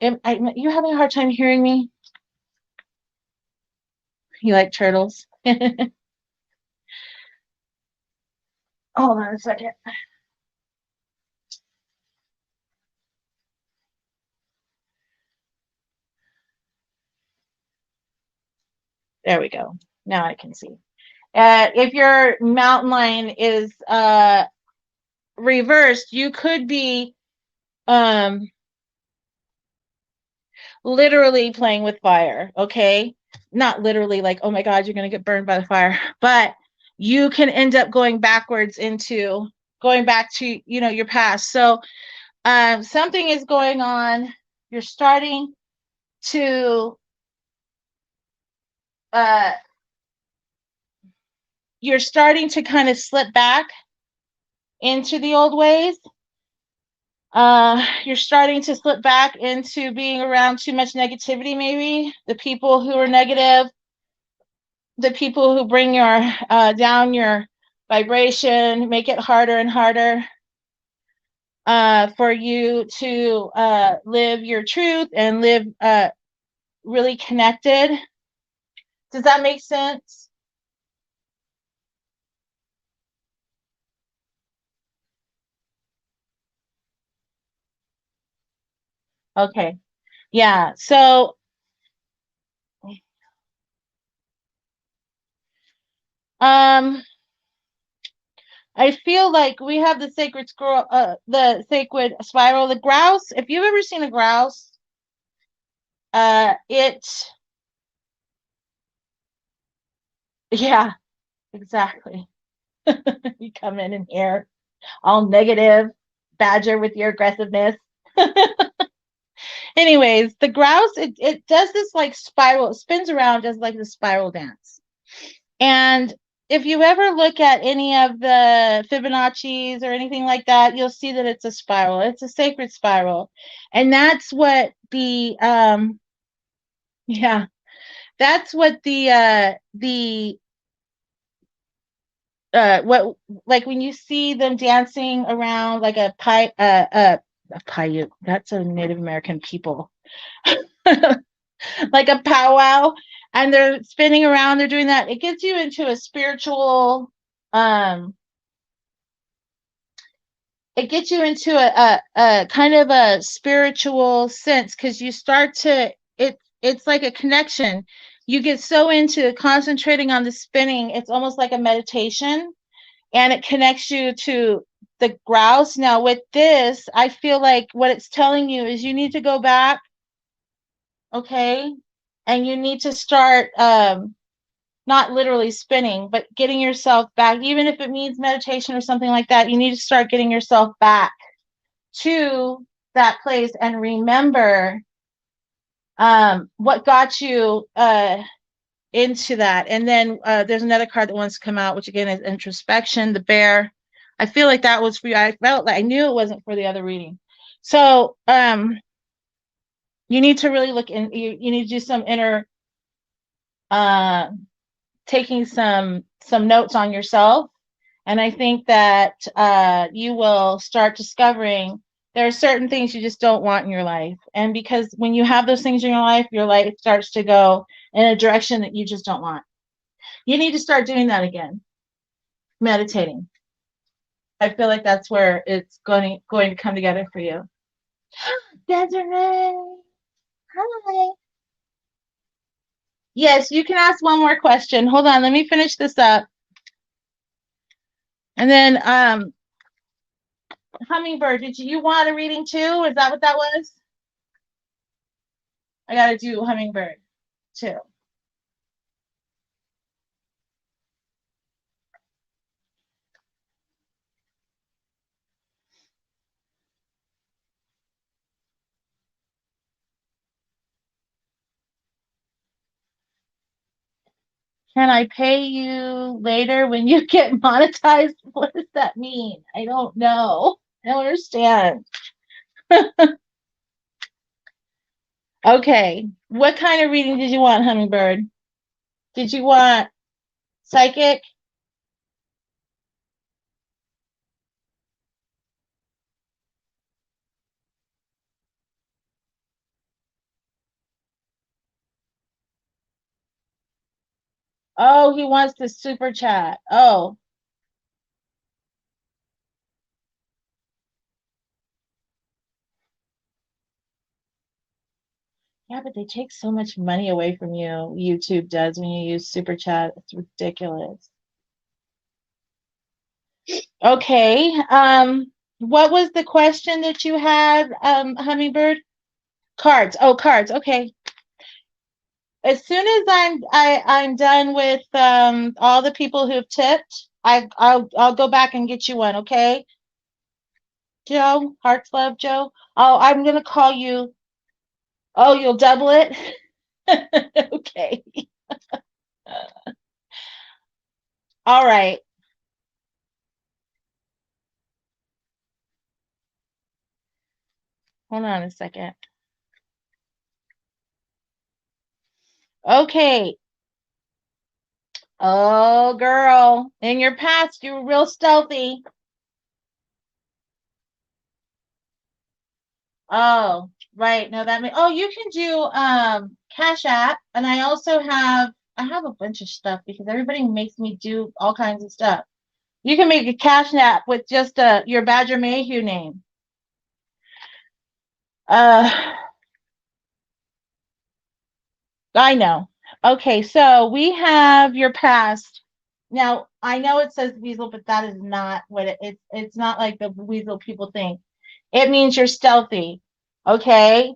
you having a hard time hearing me? You like turtles? Hold on a second. There we go. Now I can see. If your mountain lion is reversed, you could be literally playing with fire, okay? Not literally like, oh my God, you're going to get burned by the fire, but you can end up going back to your past. So something is going on. You're starting to kind of slip back into the old ways. You're starting to slip back into being around too much negativity, maybe. The people who are negative, the people who bring your down your vibration, make it harder and harder for you to live your truth and live really connected. Does that make sense? Okay. Yeah. So I feel like we have the sacred scroll, the sacred spiral, the grouse. If you've ever seen a grouse, it, yeah, exactly. You come in here all negative, badger with your aggressiveness. Anyways, the grouse, it does this like spiral, it spins around, does like the spiral dance. And if you ever look at any of the Fibonacci's or anything like that, you'll see that it's a spiral. It's a sacred spiral. And that's what the yeah, that's what the what, like when you see them dancing around like a Paiute, that's a Native American people. Like a powwow, and they're spinning around, they're doing that. It gets you into a spiritual it gets you into a kind of a spiritual sense, because you start to, it's like a connection. You get so into concentrating on the spinning, it's almost like a meditation, and it connects you to the grouse. Now with this, I feel like what it's telling you is you need to go back, okay, and you need to start not literally spinning, but getting yourself back, even if it means meditation or something like that. You need to start getting yourself back to that place and remember what got you into that. And then there's another card that wants to come out, which again is introspection, the bear. I feel like that was for you. I felt like I knew it wasn't for the other reading. So you need to really look in, you need to do some inner taking some notes on yourself. And I think that you will start discovering there are certain things you just don't want in your life. And because when you have those things in your life starts to go in a direction that you just don't want. You need to start doing that again. Meditating. I feel like that's where it's going to come together for you. Desiree, hi. Yes, you can ask one more question. Hold on, let me finish this up. And then Hummingbird, did you want a reading too? Is that what that was? I gotta do Hummingbird too. Can I pay you later when you get monetized? What does that mean? I don't know. I don't understand. Okay. What kind of reading did you want, Hummingbird? Did you want psychic? Oh, he wants the super chat. Oh, yeah, but they take so much money away from you. YouTube does when you use super chat. It's ridiculous. Okay. What was the question that you had, Hummingbird? Cards. Oh, cards. Okay. As soon as I'm done with all the people who've tipped, I'll go back and get you one, okay? Joe, Hearts Love Joe. Oh, I'm gonna call you. Oh, you'll double it? Okay. All right. Hold on a second. Okay. Oh, girl. In your past, you were real stealthy. Oh, right. No, that may, oh, you can do Cash App, and I also have I have a bunch of stuff because everybody makes me do all kinds of stuff. You can make a Cash App with just your Badger Mayhew name. I know. Okay, so we have your past. Now, I know it says weasel, but that is not what it's not like the weasel people think. It means you're stealthy. Okay?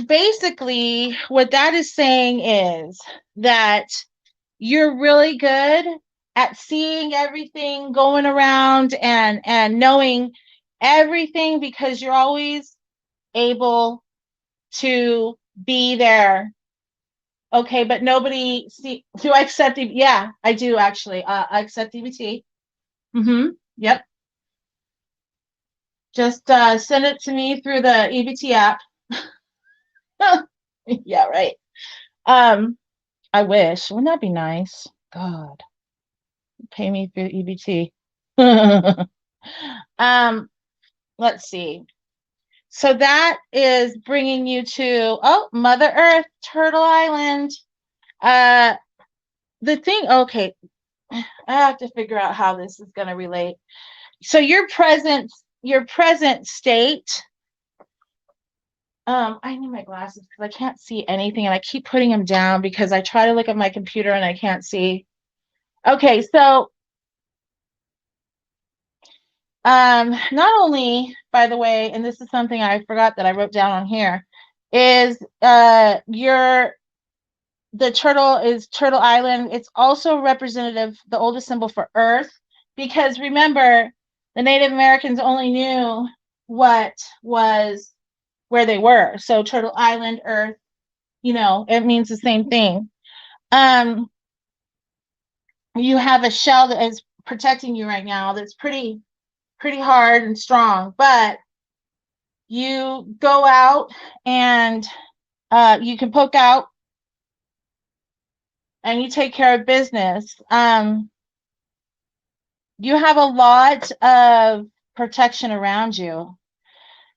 Basically, what that is saying is that you're really good at seeing everything going around and knowing everything because you're always able to be there. Okay, but nobody see. Do I accept? Yeah, I do actually. I accept EBT. Yep. Just send it to me through the EBT app. Yeah, right. I wish. Wouldn't that be nice? God, pay me through EBT. Let's see. So that is bringing you to Mother Earth, Turtle Island. The thing. Okay, I have to figure out how this is going to relate. So your present state. I need my glasses because I can't see anything, and I keep putting them down because I try to look at my computer and I can't see. Okay, so not only, by the way, and this is something I forgot that I wrote down on here, is the turtle is Turtle Island. It's also representative, the oldest symbol for Earth, because remember, the Native Americans only knew what was where they were. So Turtle Island, Earth, it means the same thing. You have a shell that is protecting you right now that's pretty hard and strong, but you go out and you can poke out and you take care of business. You have a lot of protection around you.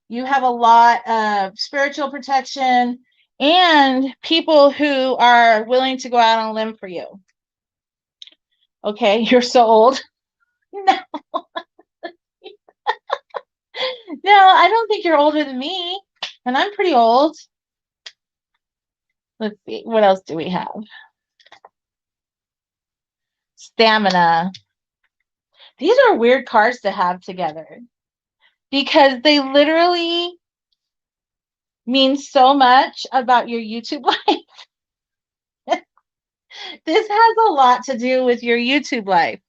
You have a lot of spiritual protection and people who are willing to go out on a limb for you. Okay, you're so old. No. No, I don't think you're older than me, and I'm pretty old. Let's see, what else do we have? Stamina. These are weird cards to have together because they literally mean so much about your YouTube life. This has a lot to do with your YouTube life.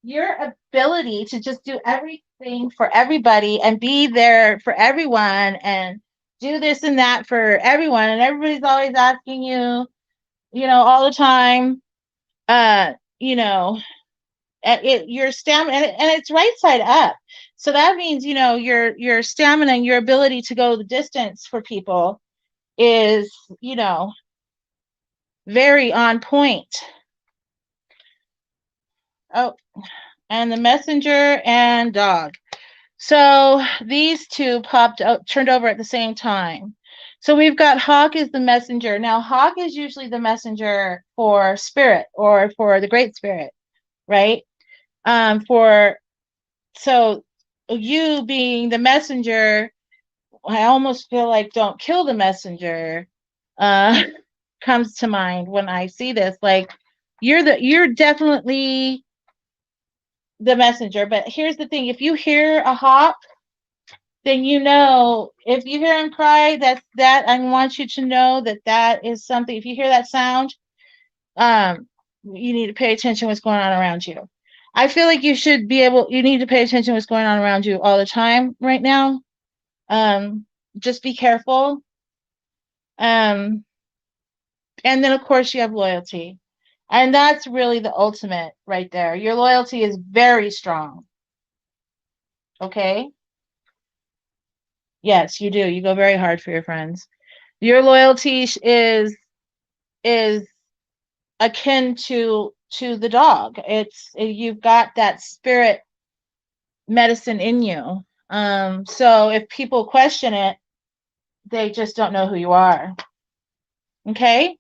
Your ability to just do everything for everybody and be there for everyone and do this and that for everyone. And everybody's always asking you, all the time, your stamina, and it's right side up. So that means, your stamina and your ability to go the distance for people is, very on point. Oh, and the messenger and dog. So these two turned over at the same time. So we've got Hawk is the messenger. Now, Hawk is usually the messenger for spirit or for the great spirit, right? So you being the messenger, I almost feel like don't kill the messenger comes to mind when I see this. Like you're definitely the messenger. But here's the thing: if you hear a hawk, then if you hear him cry, that's that. I want you to know that is something. If you hear that sound, you need to pay attention to what's going on around you. I feel like you need to pay attention to what's going on around you all the time right now. Just be careful. And then of course you have loyalty. And that's really the ultimate right there. Your loyalty is very strong. Okay? Yes, you do. You go very hard for your friends. Your loyalty is akin to the dog. You've got that spirit medicine in you. So if people question it, they just don't know who you are. Okay?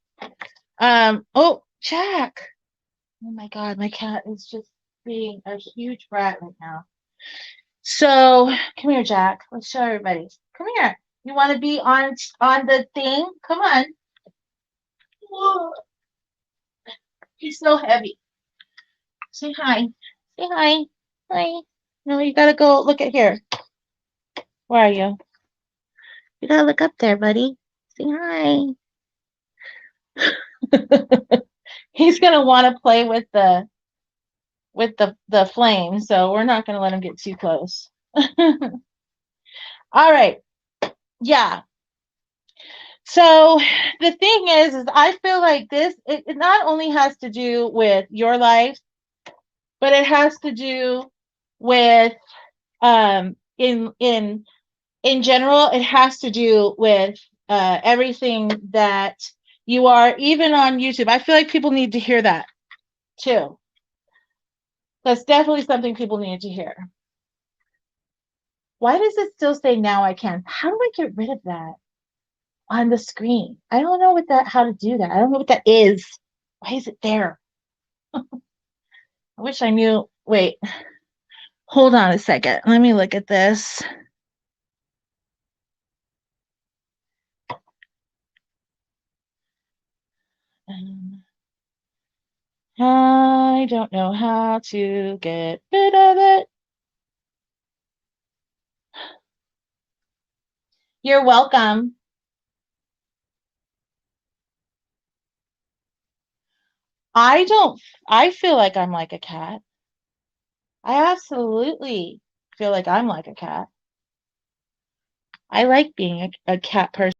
Oh, Jack. Oh my God, my cat is just being a huge brat right now. So come here, Jack. Let's show everybody. Come here. You want to be on the thing? Come on. Whoa. He's so heavy. Say hi. Say hi. Hi. No, you gotta go look at here. Where are you? You gotta look up there, buddy. Say hi. He's gonna want to play with the flame, so we're not gonna let him get too close. All right. Yeah. So the thing is I feel like this, it not only has to do with your life, but it has to do with in general, it has to do with everything that you are, even on YouTube. I feel like people need to hear that too. That's definitely something people need to hear. Why does it still say now I can? How do I get rid of that on the screen? I don't know how to do that. I don't know what that is. Why is it there? I wish I knew. Wait, hold on a second. Let me look at this. I don't know how to get rid of it. You're welcome. I feel like I'm like a cat. I absolutely feel like I'm like a cat. I like being a cat person.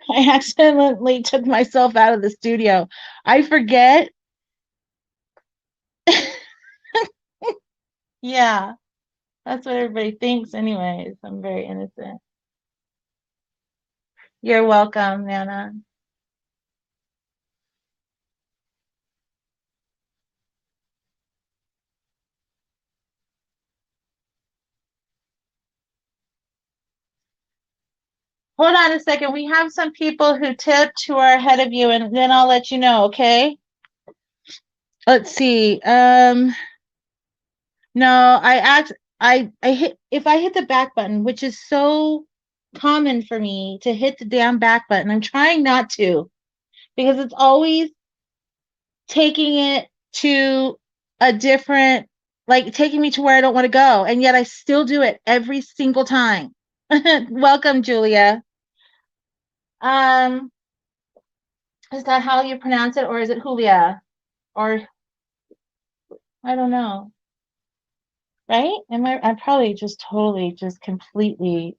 I accidentally took myself out of the studio. I forget. Yeah, that's what everybody thinks anyways. I'm very innocent. You're welcome, Nana. Hold on a second. We have some people who tipped who are ahead of you, and then I'll let you know, okay? Let's see. No, I hit, if I hit the back button, which is so common for me to hit the damn back button. I'm trying not to, because it's always taking it to a different, like taking me to where I don't want to go. And yet I still do it every single time. Welcome, Julia. Um, is that how you pronounce it, or is it Julia? Or I don't know. Right? I probably just totally just completely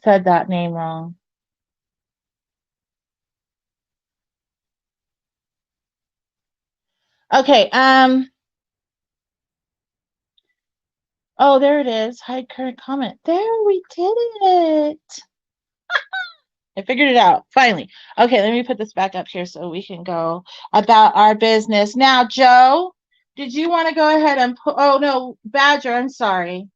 said that name wrong. Okay, oh, there it is. Hide current comment. There, we did it. I figured it out, finally. Okay, let me put this back up here so we can go about our business. Now, Joe, did you want to go ahead and put, oh no, Badger, I'm sorry.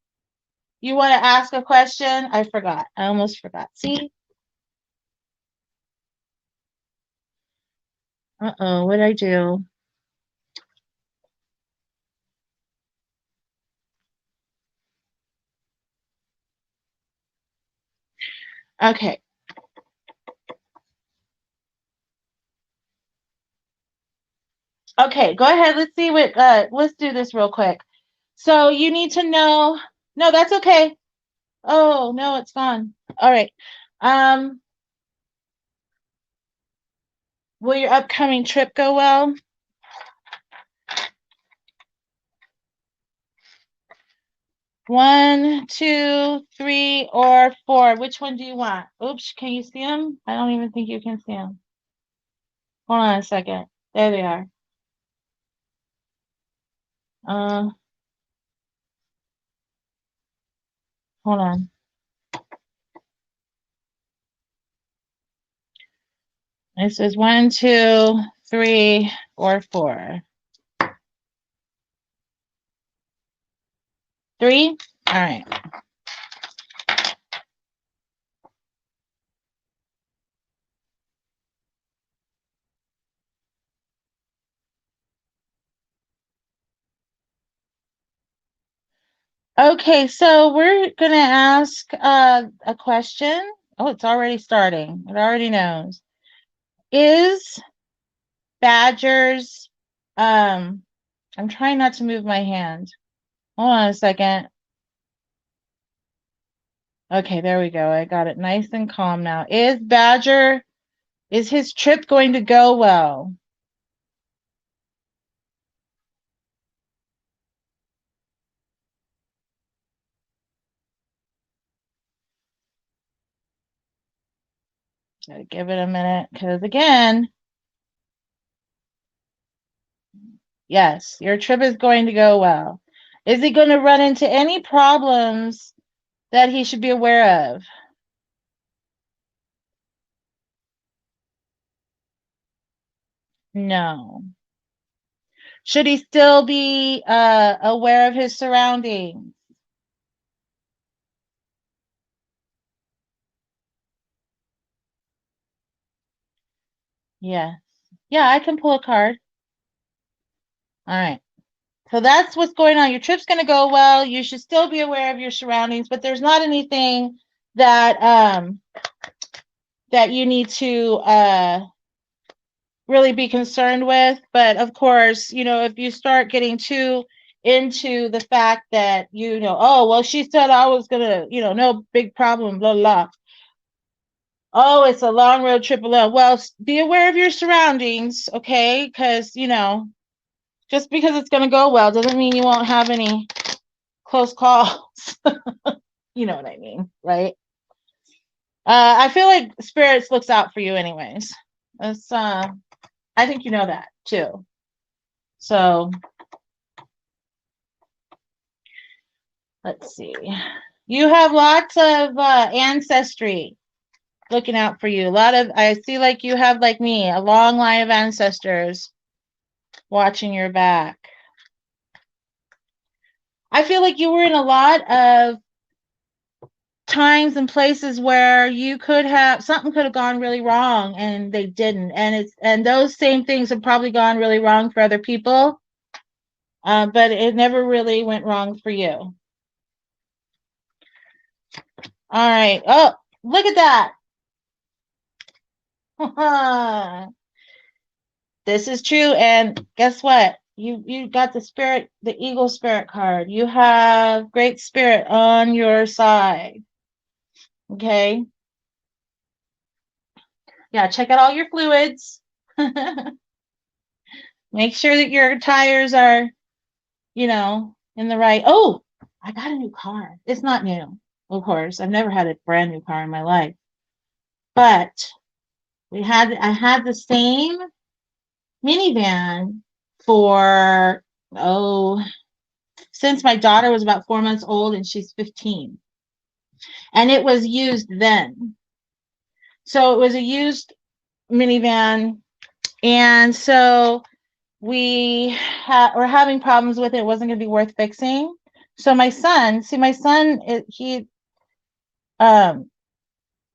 You want to ask a question? I forgot. I almost forgot. See? Uh-oh, what'd I do? Okay. Okay, go ahead. Let's see what, let's do this real quick. So you need to know, no, that's okay. Oh, no, it's gone. All right. Will your upcoming trip go well? One, two, three, or four. Which one do you want? Oops, can you see them? I don't even think you can see them. Hold on a second. There they are. Uh, hold on. This is 1, 2, 3, or 4. 3? All right. Okay, so we're going to ask a question. Oh, it's already starting. It already knows. Is Badger's, I'm trying not to move my hand. Hold on a second. Okay, there we go. I got it nice and calm now. Is his trip going to go well? Gotta give it a minute, because again, yes, your trip is going to go well. Is he going to run into any problems that he should be aware of? No. Should he still be aware of his surroundings? Yes. Yeah, I can pull a card. All right. So that's what's going on. Your trip's going to go well. You should still be aware of your surroundings, but there's not anything that that you need to really be concerned with. But of course, you know, if you start getting too into the fact that, you know, oh, well, she said I was gonna, you know, no big problem, blah, blah. Oh, it's a long road trip alone. Well, be aware of your surroundings, okay? Because, you know, just because it's going to go well doesn't mean you won't have any close calls. You know what I mean, right? I feel like spirits looks out for you anyways. It's, I think you know that too. So let's see. You have lots of ancestry looking out for you. A lot of, I see like you have, like me, a long line of ancestors watching your back. I feel like you were in a lot of times and places where you could have, something could have gone really wrong and they didn't. And those same things have probably gone really wrong for other people. But it never really went wrong for you. All right. Oh, look at that. This is true. And guess what? You got the eagle spirit card. You have great spirit on your side. Okay. Yeah, check out all your fluids. Make sure that your tires are, you know, in the right. Oh, I got a new car. It's not new, of course. I've never had a brand new car in my life. But I had the same minivan for, since my daughter was about 4 months old and she's 15. And it was used then. So it was a used minivan. And so we were having problems with it. It wasn't going to be worth fixing. So my son,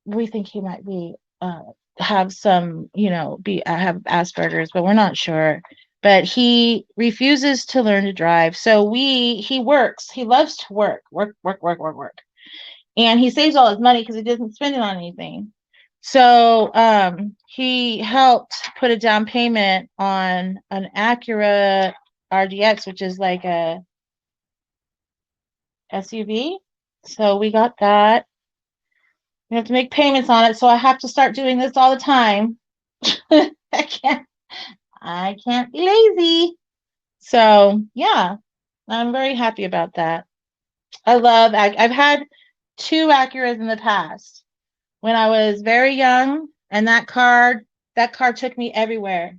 we think he might be, have some, you know, have Asperger's, but we're not sure. But he refuses to learn to drive. So he works. He loves to work. And he saves all his money because he doesn't spend it on anything. So he helped put a down payment on an Acura RDX, which is like a SUV. So we got that. We have to make payments on it. So I have to start doing this all the time. I can't be lazy. So yeah, I'm very happy about that. I've had 2 Acuras in the past. When I was very young, and that car took me everywhere.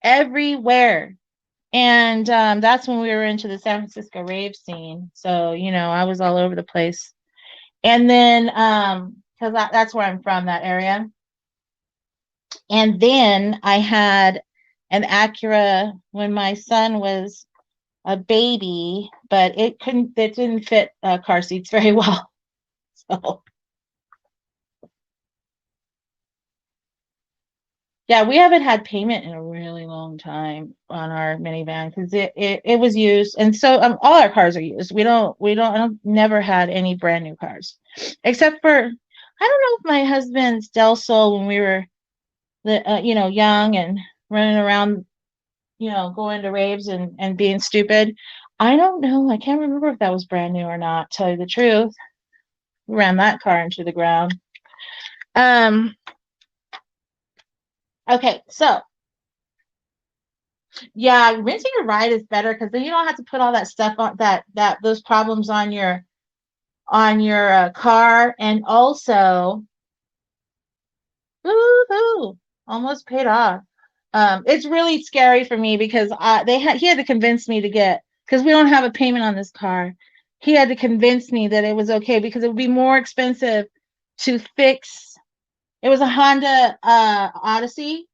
And that's when we were into the San Francisco rave scene. So, you know, I was all over the place. And then, because that's where I'm from, that area. And then I had an Acura when my son was a baby, but it didn't fit car seats very well. So yeah, we haven't had payment in a really long time on our minivan because it was used, and so all our cars are used. I don't never had any brand new cars, except for I don't know if my husband's Del Sol when we were young and running around, going to raves and being stupid. I don't know. I can't remember if that was brand new or not. Tell you the truth, we ran that car into the ground. Okay, so yeah, renting a ride is better because then you don't have to put all that stuff on those problems on your car, and also, woohoo, almost paid off. It's really scary for me because he had to convince me to get, because we don't have a payment on this car. He had to convince me that it was okay because it would be more expensive to fix. It was a Honda Odyssey,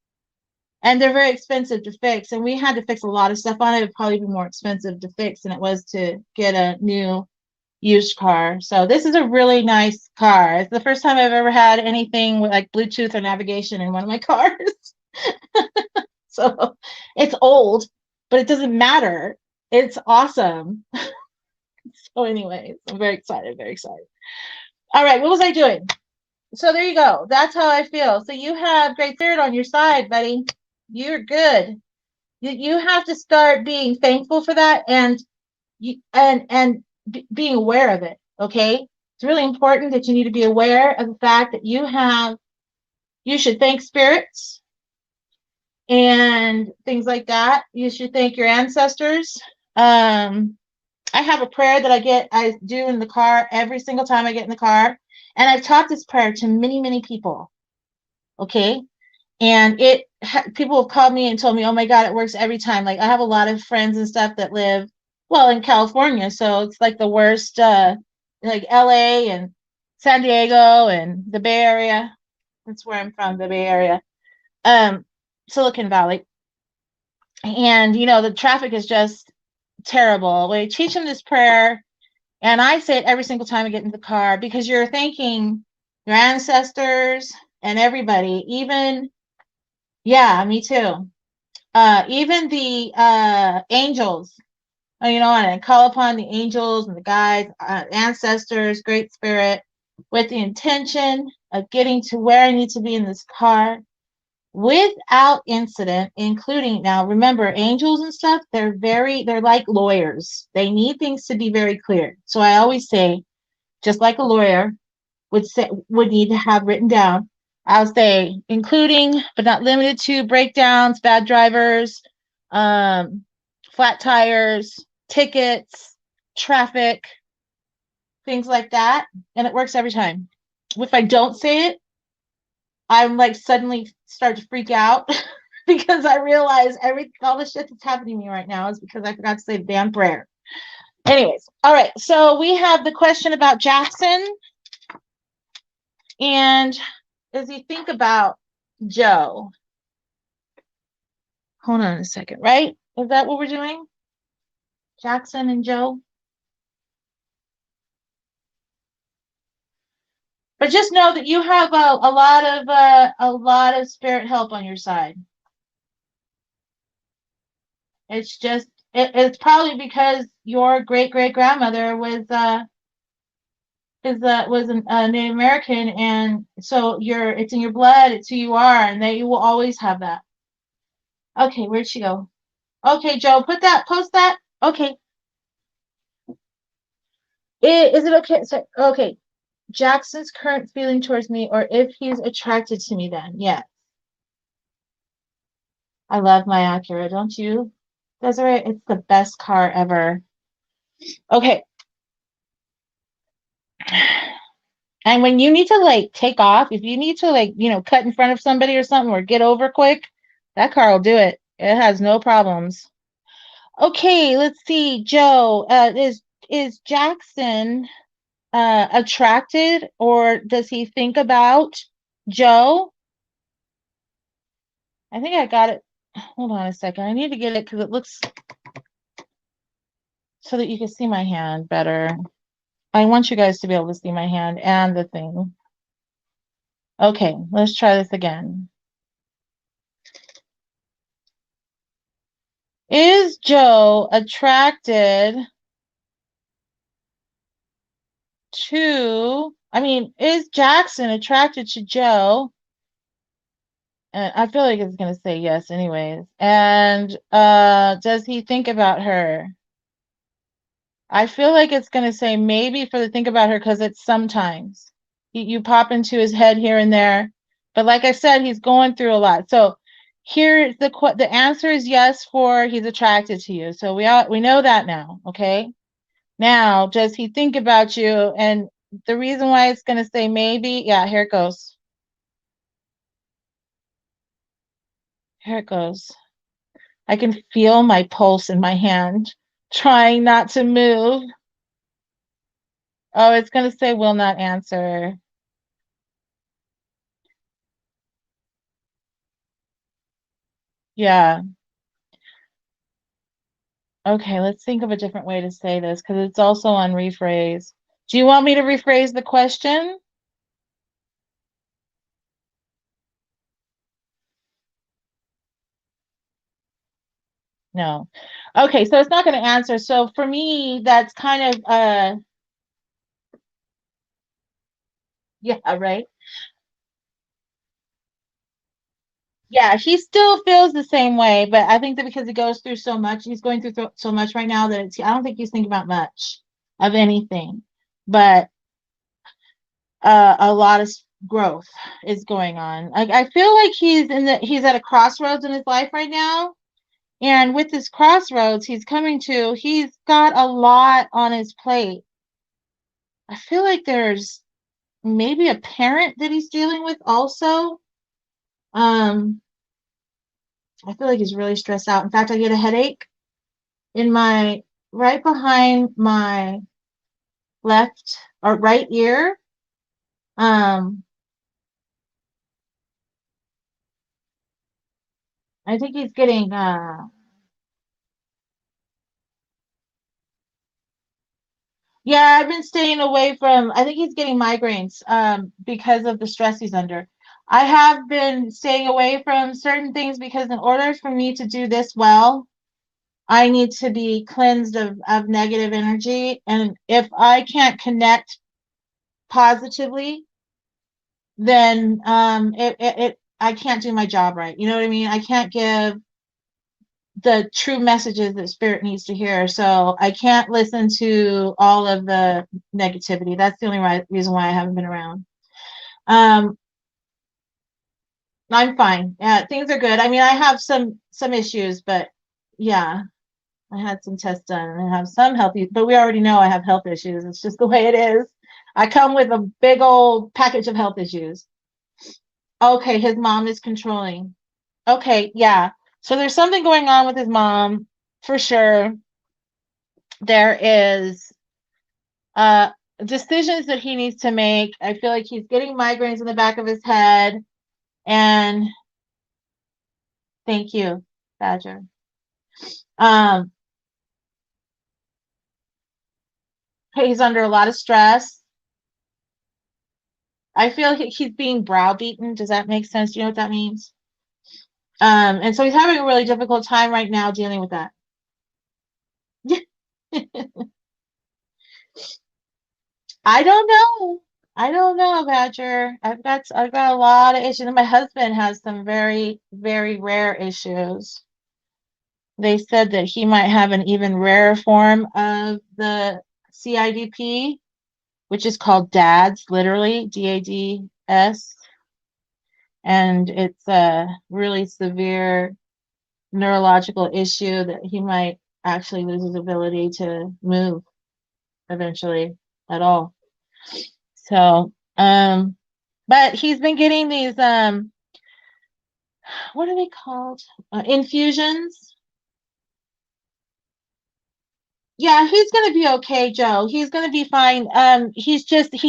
and they're very expensive to fix. And we had to fix a lot of stuff on it. It would probably be more expensive to fix than it was to get a new used car. So this is a really nice car. It's the first time I've ever had anything with like Bluetooth or navigation in one of my cars. So it's old, but it doesn't matter. It's awesome. So anyways, I'm very excited, very excited. All right, what was I doing? So there you go. That's how I feel. So you have great spirit on your side, buddy. You're good. You have to start being thankful for that and being aware of it. Okay, it's really important that you need to be aware of the fact that you should thank spirits and things like that. You should thank your ancestors. I have a prayer that I do in the car every single time I get in the car, and I've taught this prayer to many, many people. Okay, and people have called me and told me, oh my God, it works every time. Like I have a lot of friends and stuff that live in California, so it's like the worst, like LA and San Diego and the Bay Area. That's where I'm from, the Bay Area, Silicon Valley, and the traffic is just terrible. We teach them this prayer, and I say it every single time I get in the car because you're thanking your ancestors and everybody, even. Yeah, me too. Even the angels, and I call upon the angels and the guides, ancestors, great spirit, with the intention of getting to where I need to be in this car without incident, including, now remember, angels and stuff, they're like lawyers. They need things to be very clear. So I always say, just like a lawyer would need to have written down, I'll say, including but not limited to breakdowns, bad drivers, flat tires, tickets, traffic, things like that. And it works every time. If I don't say it, I'm like suddenly start to freak out because I realize all the shit that's happening to me right now is because I forgot to say the damn prayer. Anyways, all right. So we have the question about Jackson. And as you think about Joe, hold on a second, right? Is that what we're doing? Jackson and Joe? But just know that you have a lot of spirit help on your side. It's just it's probably because your great grandmother was a Native American, and so it's in your blood. It's who you are, and that you will always have that. Okay, where'd she go? Okay, Joe, post that. Okay. Is it okay? So, okay, Jackson's current feeling towards me, or if he's attracted to me, then yes. I love my Acura, don't you? Desiree, it's the best car ever. Okay. And when you need to like take off, if you need to like, cut in front of somebody or something or get over quick, that car will do it. It has no problems. Okay, let's see. Joe, is Jackson attracted, or does he think about Joe? I think I got it. Hold on a second. I need to get it because it looks so that you can see my hand better. I want you guys to be able to see my hand and the thing. Okay, let's try this again. Is Joe attracted to, is Jackson attracted to Joe? And I feel like it's going to say yes anyways. And does he think about her? I feel like it's going to say maybe for the think about her because it's sometimes. You pop into his head here and there. But like I said, he's going through a lot. So here the answer is yes for he's attracted to you. So we know that now, okay? Now, does he think about you? And the reason why it's going to say maybe, yeah, here it goes. Here it goes. I can feel my pulse in my hand, trying not to move. Oh, it's going to say will not answer. Yeah. Okay, let's think of a different way to say this because it's also on rephrase. Do you want me to rephrase the question? No. Okay, so it's not going to answer. So for me, that's kind of yeah, right. Yeah, he still feels the same way, but I think that because he goes through so much, he's going through so much right now that I don't think he's thinking about much of anything. But a lot of growth is going on. Like I feel like he's at a crossroads in his life right now. And with this crossroads he's coming to, he's got a lot on his plate. I feel like there's maybe a parent that he's dealing with also. I feel like he's really stressed out. In fact, I get a headache in my right behind my left or right ear. I think he's getting yeah, I've been staying away from, I think he's getting migraines because of the stress he's under. I have been staying away from certain things because in order for me to do this well, I need to be cleansed of negative energy. And if I can't connect positively, then I can't do my job right. You know what I mean? I can't give the true messages that spirit needs to hear. So I can't listen to all of the negativity. That's the only reason why I haven't been around. I'm fine. Yeah, things are good. I mean, I have some issues, but yeah, I had some tests done and I have some health issues, but we already know I have health issues. It's just the way it is. I come with a big old package of health issues. Okay, his mom is controlling. Okay, yeah. So there's something going on with his mom for sure. There is decisions that he needs to make. I feel like he's getting migraines in the back of his head. And thank you, Badger. He's under a lot of stress. I feel he's being browbeaten. Does that make sense? Do you know what that means? And so he's having a really difficult time right now dealing with that. I don't know. I don't know, Badger. I've got a lot of issues. And my husband has some very, very rare issues. They said that he might have an even rarer form of the CIDP, which is called DADS, literally DADS. And it's a really severe neurological issue that he might actually lose his ability to move eventually at all. So, but he's been getting these, what are they called? Infusions. Yeah, he's going to be okay, Joe. He's going to be fine. He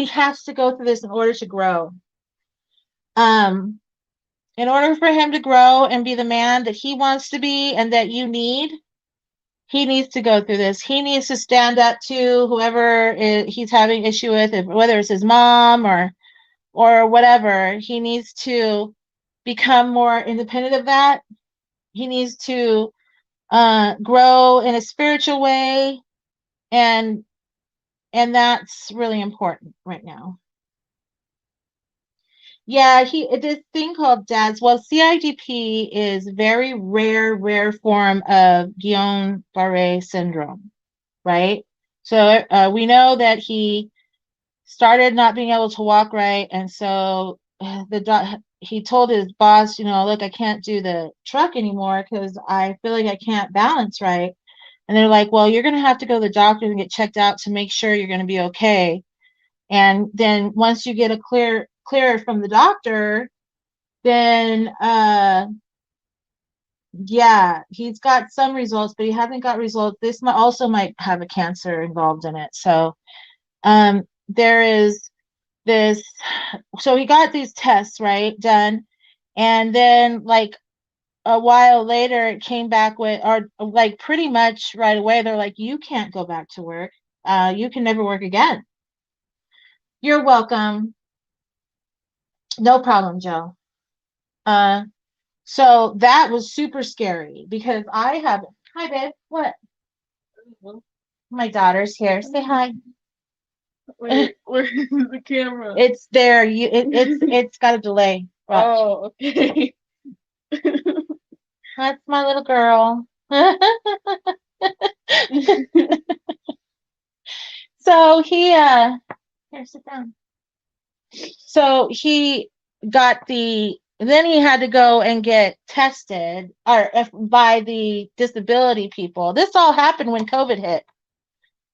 has to go through this in order to grow. And in order for him to grow and be the man that he wants to be and that you need, he needs to go through this. He needs to stand up to whoever he's having issue with, whether it's his mom or whatever. He needs to become more independent of that. He needs to grow in a spiritual way, and that's really important right now. Yeah, this thing called DADS. Well, CIDP is very rare form of Guillain-Barré syndrome, right? So we know that he started not being able to walk right, and so he told his boss, look, I can't do the truck anymore because I feel like I can't balance right. And they're like, well, you're going to have to go to the doctor and get checked out to make sure you're going to be okay. And then once you get a clear from the doctor, then yeah, he's got some results, but he hasn't got results. This might have a cancer involved in it. So there is this, so he got these tests done, and then like a while later it came back with, or like pretty much right away, they're like, you can't go back to work. You can never work again. You're welcome. No problem, Joe. So that was super scary because hi, babe. What? My daughter's here. Say hi. Wait, where's the camera? It's there. It's got a delay. Watch. Oh, okay. That's my little girl. So he here, sit down. So he got then he had to go and get tested by the disability people. This all happened when COVID hit.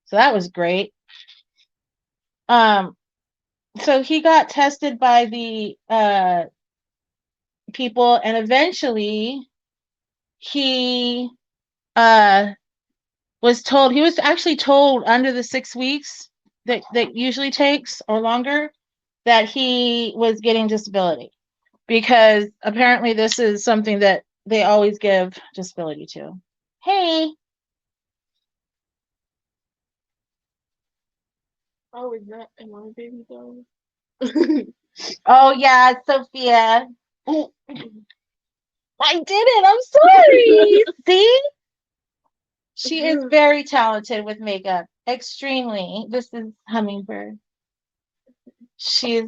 So that was great. So he got tested by the people, and eventually he was actually told under the 6 weeks that usually takes or longer that he was getting disability, because apparently this is something that they always give disability to. Hey. Oh, is that am I baby doll? Oh yeah, Sophia. Ooh. I did it. I'm sorry. See? She is very talented with makeup. Extremely. This is Hummingbird. She's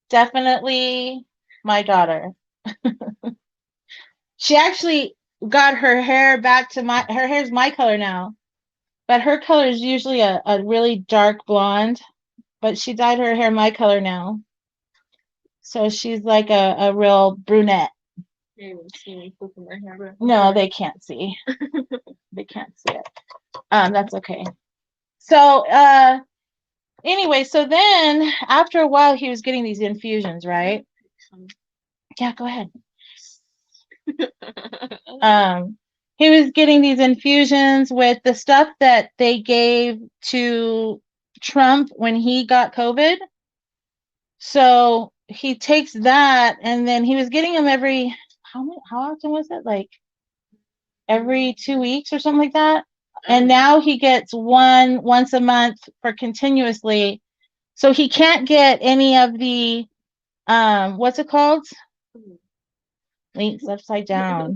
definitely my daughter. She actually got her hair back to her hair's my color now. But her color is usually a really dark blonde. But she dyed her hair my color now. So she's like a real brunette. You haven't seen me flipping my hair back. No, they can't see. They can't see it. That's okay. So anyway, so then after a while he was getting these infusions, right? Yeah, go ahead. He was getting these infusions with the stuff that they gave to Trump when he got COVID. So he takes that, and then he was getting them every, how often was it? Like every 2 weeks or something like that. And now he gets once a month for continuously. So he can't get any of the, what's it called? Links upside down.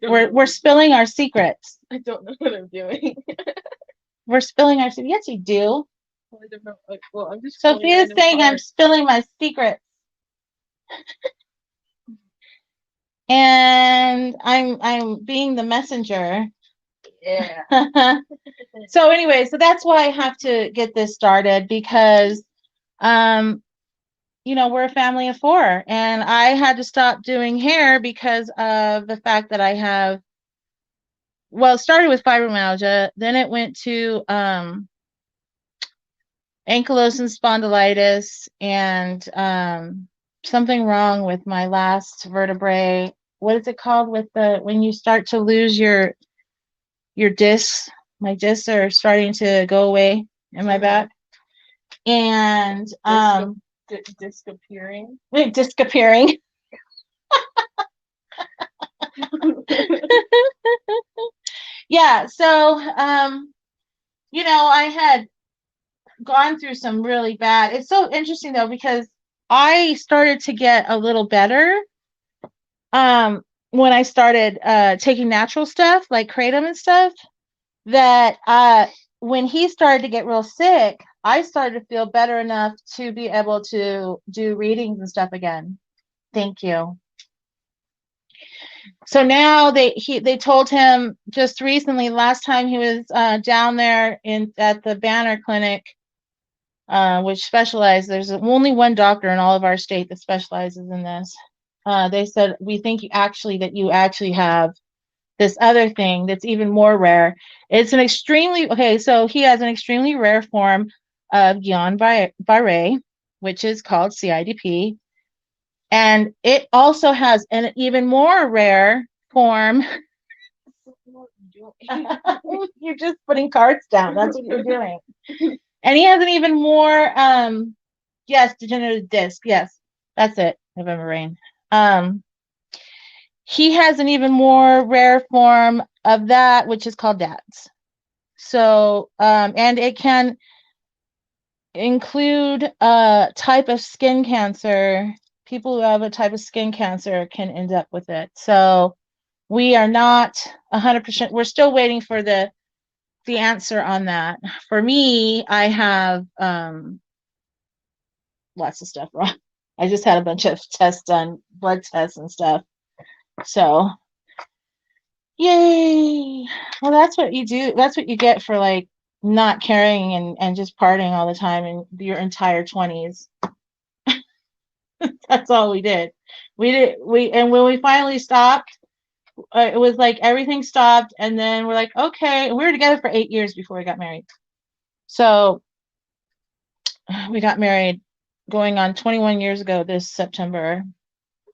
We're spilling our secrets. I don't know what I'm doing. We're spilling our secrets. Yes, you do. I don't know. Well, I'm just. Sophia's saying I'm spilling my secrets. And I'm being the messenger. Yeah. So anyway, so that's why I have to get this started, because we're a family of 4, and I had to stop doing hair because of the fact that I have, well, it started with fibromyalgia, then it went to ankylosing spondylitis, and something wrong with my last vertebrae. What is it called when you start to lose your discs? My discs are starting to go away in my back. And Disappearing. Disappearing. Yeah, so I had gone through some really bad. It's so interesting though, because I started to get a little better when I started taking natural stuff like kratom and stuff, that when he started to get real sick, I started to feel better enough to be able to do readings and stuff again. Thank you. So now they told him just recently, last time he was down there at the Banner Clinic, which specializes, there's only one doctor in all of our state that specializes in this. They said, we think you actually have this other thing that's even more rare. It's an extremely, so he has an extremely rare form of Guillain-Barré, which is called CIDP. And it also has an even more rare form. You're just putting cards down. That's what you're doing. And he has an even more, yes, degenerative disc. Yes, that's it. November rain. He has an even more rare form of that, which is called DATS. So, and it can include a type of skin cancer. People who have a type of skin cancer can end up with it. So we are not 100%. We're still waiting for the answer on that. For me, I have lots of stuff wrong. I just had a bunch of tests done, blood tests and stuff. So, yay. Well, that's what you do. That's what you get for like not caring and just partying all the time in your entire 20s. That's all we did. And when we finally stopped, it was like everything stopped, and then we're like, okay. We were together for 8 years before we got married. So we got married going on 21 years ago this September.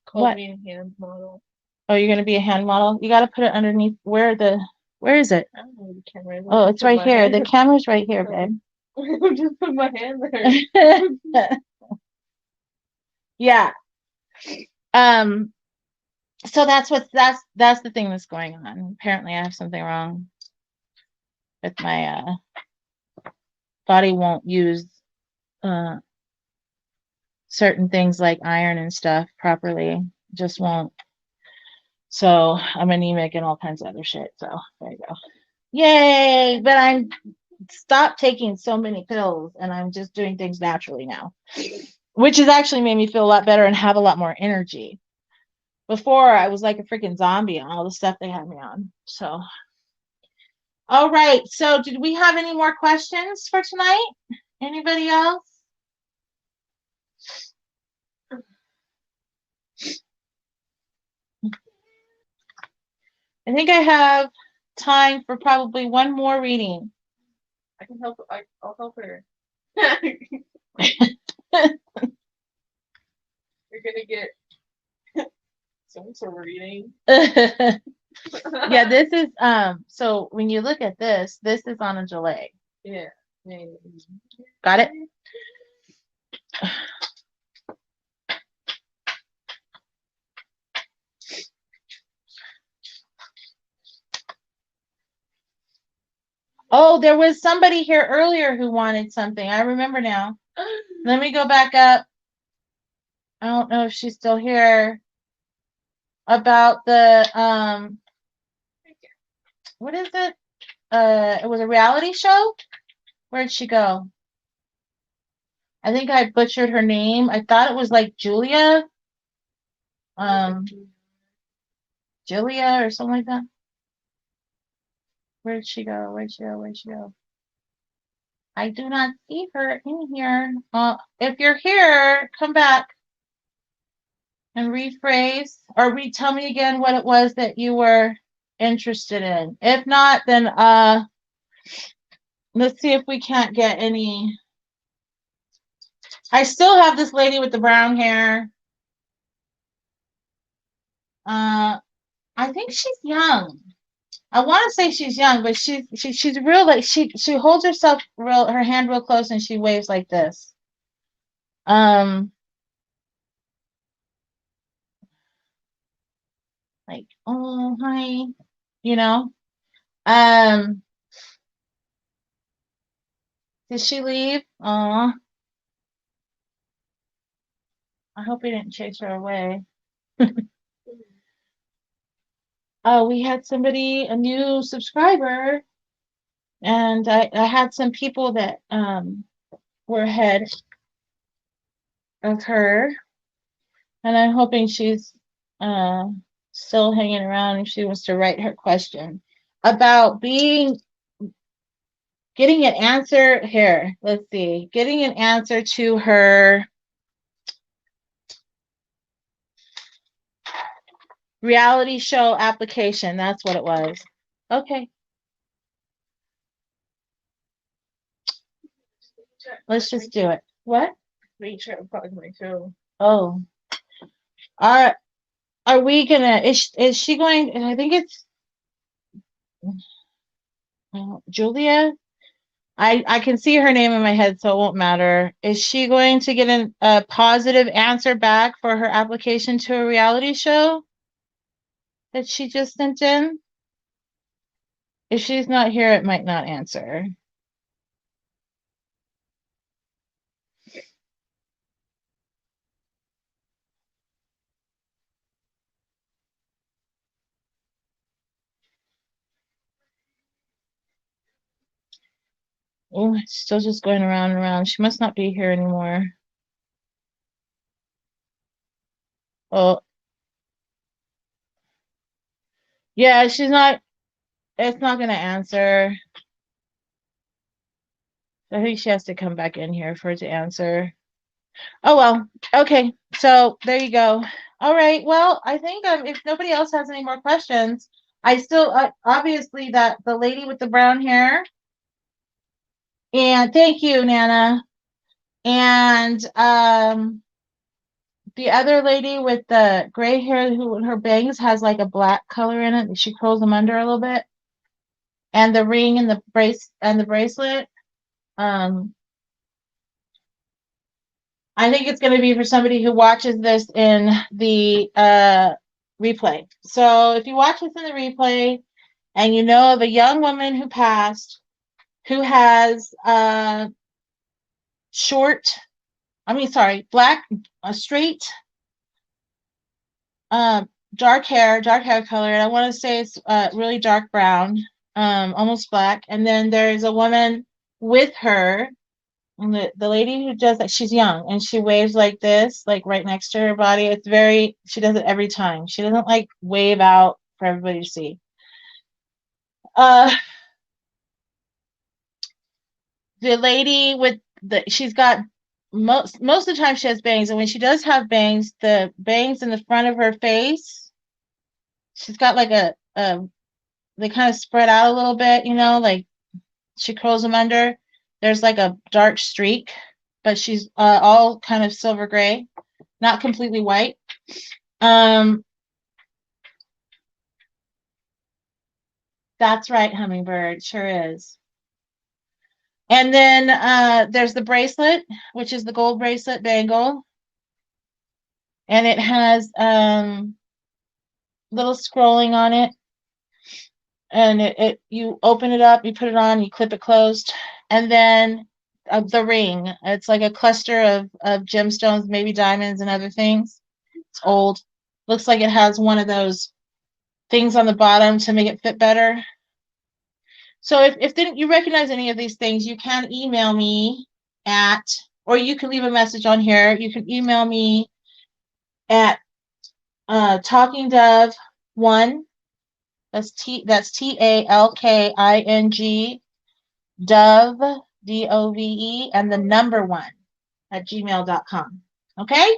Called me a hand model. Oh, you're gonna be a hand model? You gotta put it underneath where is it? I don't know the camera is. Oh, it's right here. The camera's right here, babe. Just put my hand there. Yeah. So that's the thing that's going on. Apparently I have something wrong with my body won't use certain things like iron and stuff properly. Just won't. So I'm anemic and all kinds of other shit. So there you go. Yay! But I'm stopped taking so many pills, and I'm just doing things naturally now, which has actually made me feel a lot better and have a lot more energy. Before, I was like a freaking zombie on all the stuff they had me on. So, all right. So, did we have any more questions for tonight? Anybody else? I think I have time for probably one more reading. I can help. I'll help her. You're gonna get some sort of reading. Yeah, this is so when you look at this is on a delay. Yeah. Got it? Oh, there was somebody here earlier who wanted something. I remember now. Let me go back up. I don't know if she's still here. About the what is it? It was a reality show. Where'd she go? I think I butchered her name. I thought it was like Julia. Julia or something like that. Where'd she go? Where'd she go? I do not see her in here. If you're here, come back and rephrase or tell me again what it was that you were interested in. If not, then let's see if we can't get any. I still have this lady with the brown hair. I think she's young. I want to say she's young, but she's real, like she holds herself her hand real close and she waves like this. Like, oh, hi, you know. Um, did she leave? Oh, I hope we didn't chase her away. Oh, we had somebody, a new subscriber, and I had some people that were ahead of her, and I'm hoping she's still hanging around if she wants to write her question about getting an answer here. Let's see, getting an answer to her reality show application. That's what it was. Okay, let's just do it. What? Make sure I'm probably too. Oh, are we gonna? Is she going? I think it's Julia. I can see her name in my head, so it won't matter. Is she going to get a positive answer back for her application to a reality show that she just sent in? If she's not here, it might not answer. Oh, it's still just going around and around. She must not be here anymore. Oh, yeah, she's not. It's not going to answer. I think she has to come back in here for it to answer. Oh, well. Okay. So there you go. All right. Well, I think if nobody else has any more questions, I still, obviously, that the lady with the brown hair. And thank you, Nana. And the other lady with the gray hair who her bangs has like a black color in it. She curls them under a little bit. And the ring and the bracelet. I think it's going to be for somebody who watches this in the replay. So if you watch this in the replay and you know of a young woman who passed who has black, straight, dark hair color, and I want to say it's really dark brown, almost black, and then there's a woman with her. And the lady who does that, she's young and she waves like this, like right next to her body. She does it every time. She doesn't like wave out for everybody to see. The lady with she's got most of the time she has bangs, and when she does have bangs, the bangs in the front of her face, she's got like they kind of spread out a little bit, like she curls them under. There's like a dark streak, but she's all kind of silver gray, not completely white. That's right, Hummingbird, sure is. And then there's the bracelet, which is the gold bracelet bangle. And it has little scrolling on it. And you open it up, you put it on, you clip it closed. And then the ring, it's like a cluster of gemstones, maybe diamonds and other things. It's old. Looks like it has one of those things on the bottom to make it fit better. So if you recognize any of these things, you can email me or you can leave a message on here. You can email me at TalkingDove1. That's TALKING Dove DOVE and the number 1 at gmail.com. Okay.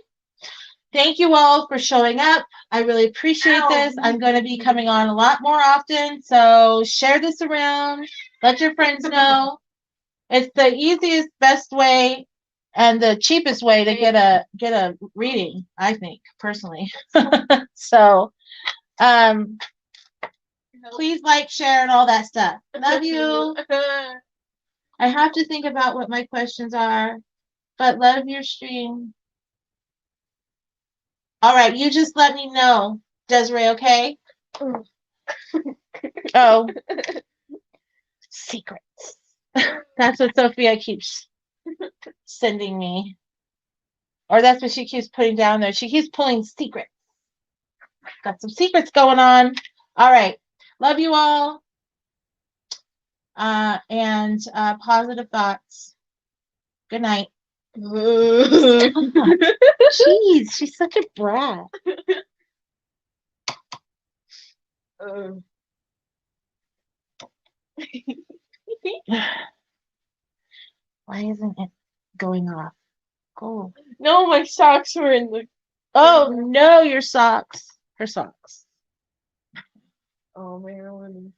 Thank you all for showing up. I really appreciate this. I'm going to be coming on a lot more often. So share this around. Let your friends know. It's the easiest, best way, and the cheapest way to get a reading, I think, personally. So please like, share, and all that stuff. Love you. I have to think about what my questions are. but love your stream. All right, you just let me know, Desiree, okay? Oh. Secrets. That's what Sophia keeps sending me. Or that's what she keeps putting down there. She keeps pulling secrets. Got some secrets going on. All right. Love you all. And positive thoughts. Good night. Jeez, she's such a brat. Why isn't it going off? Cool. No, my socks were in the. Oh no, your socks. Her socks. Oh, Marilyn.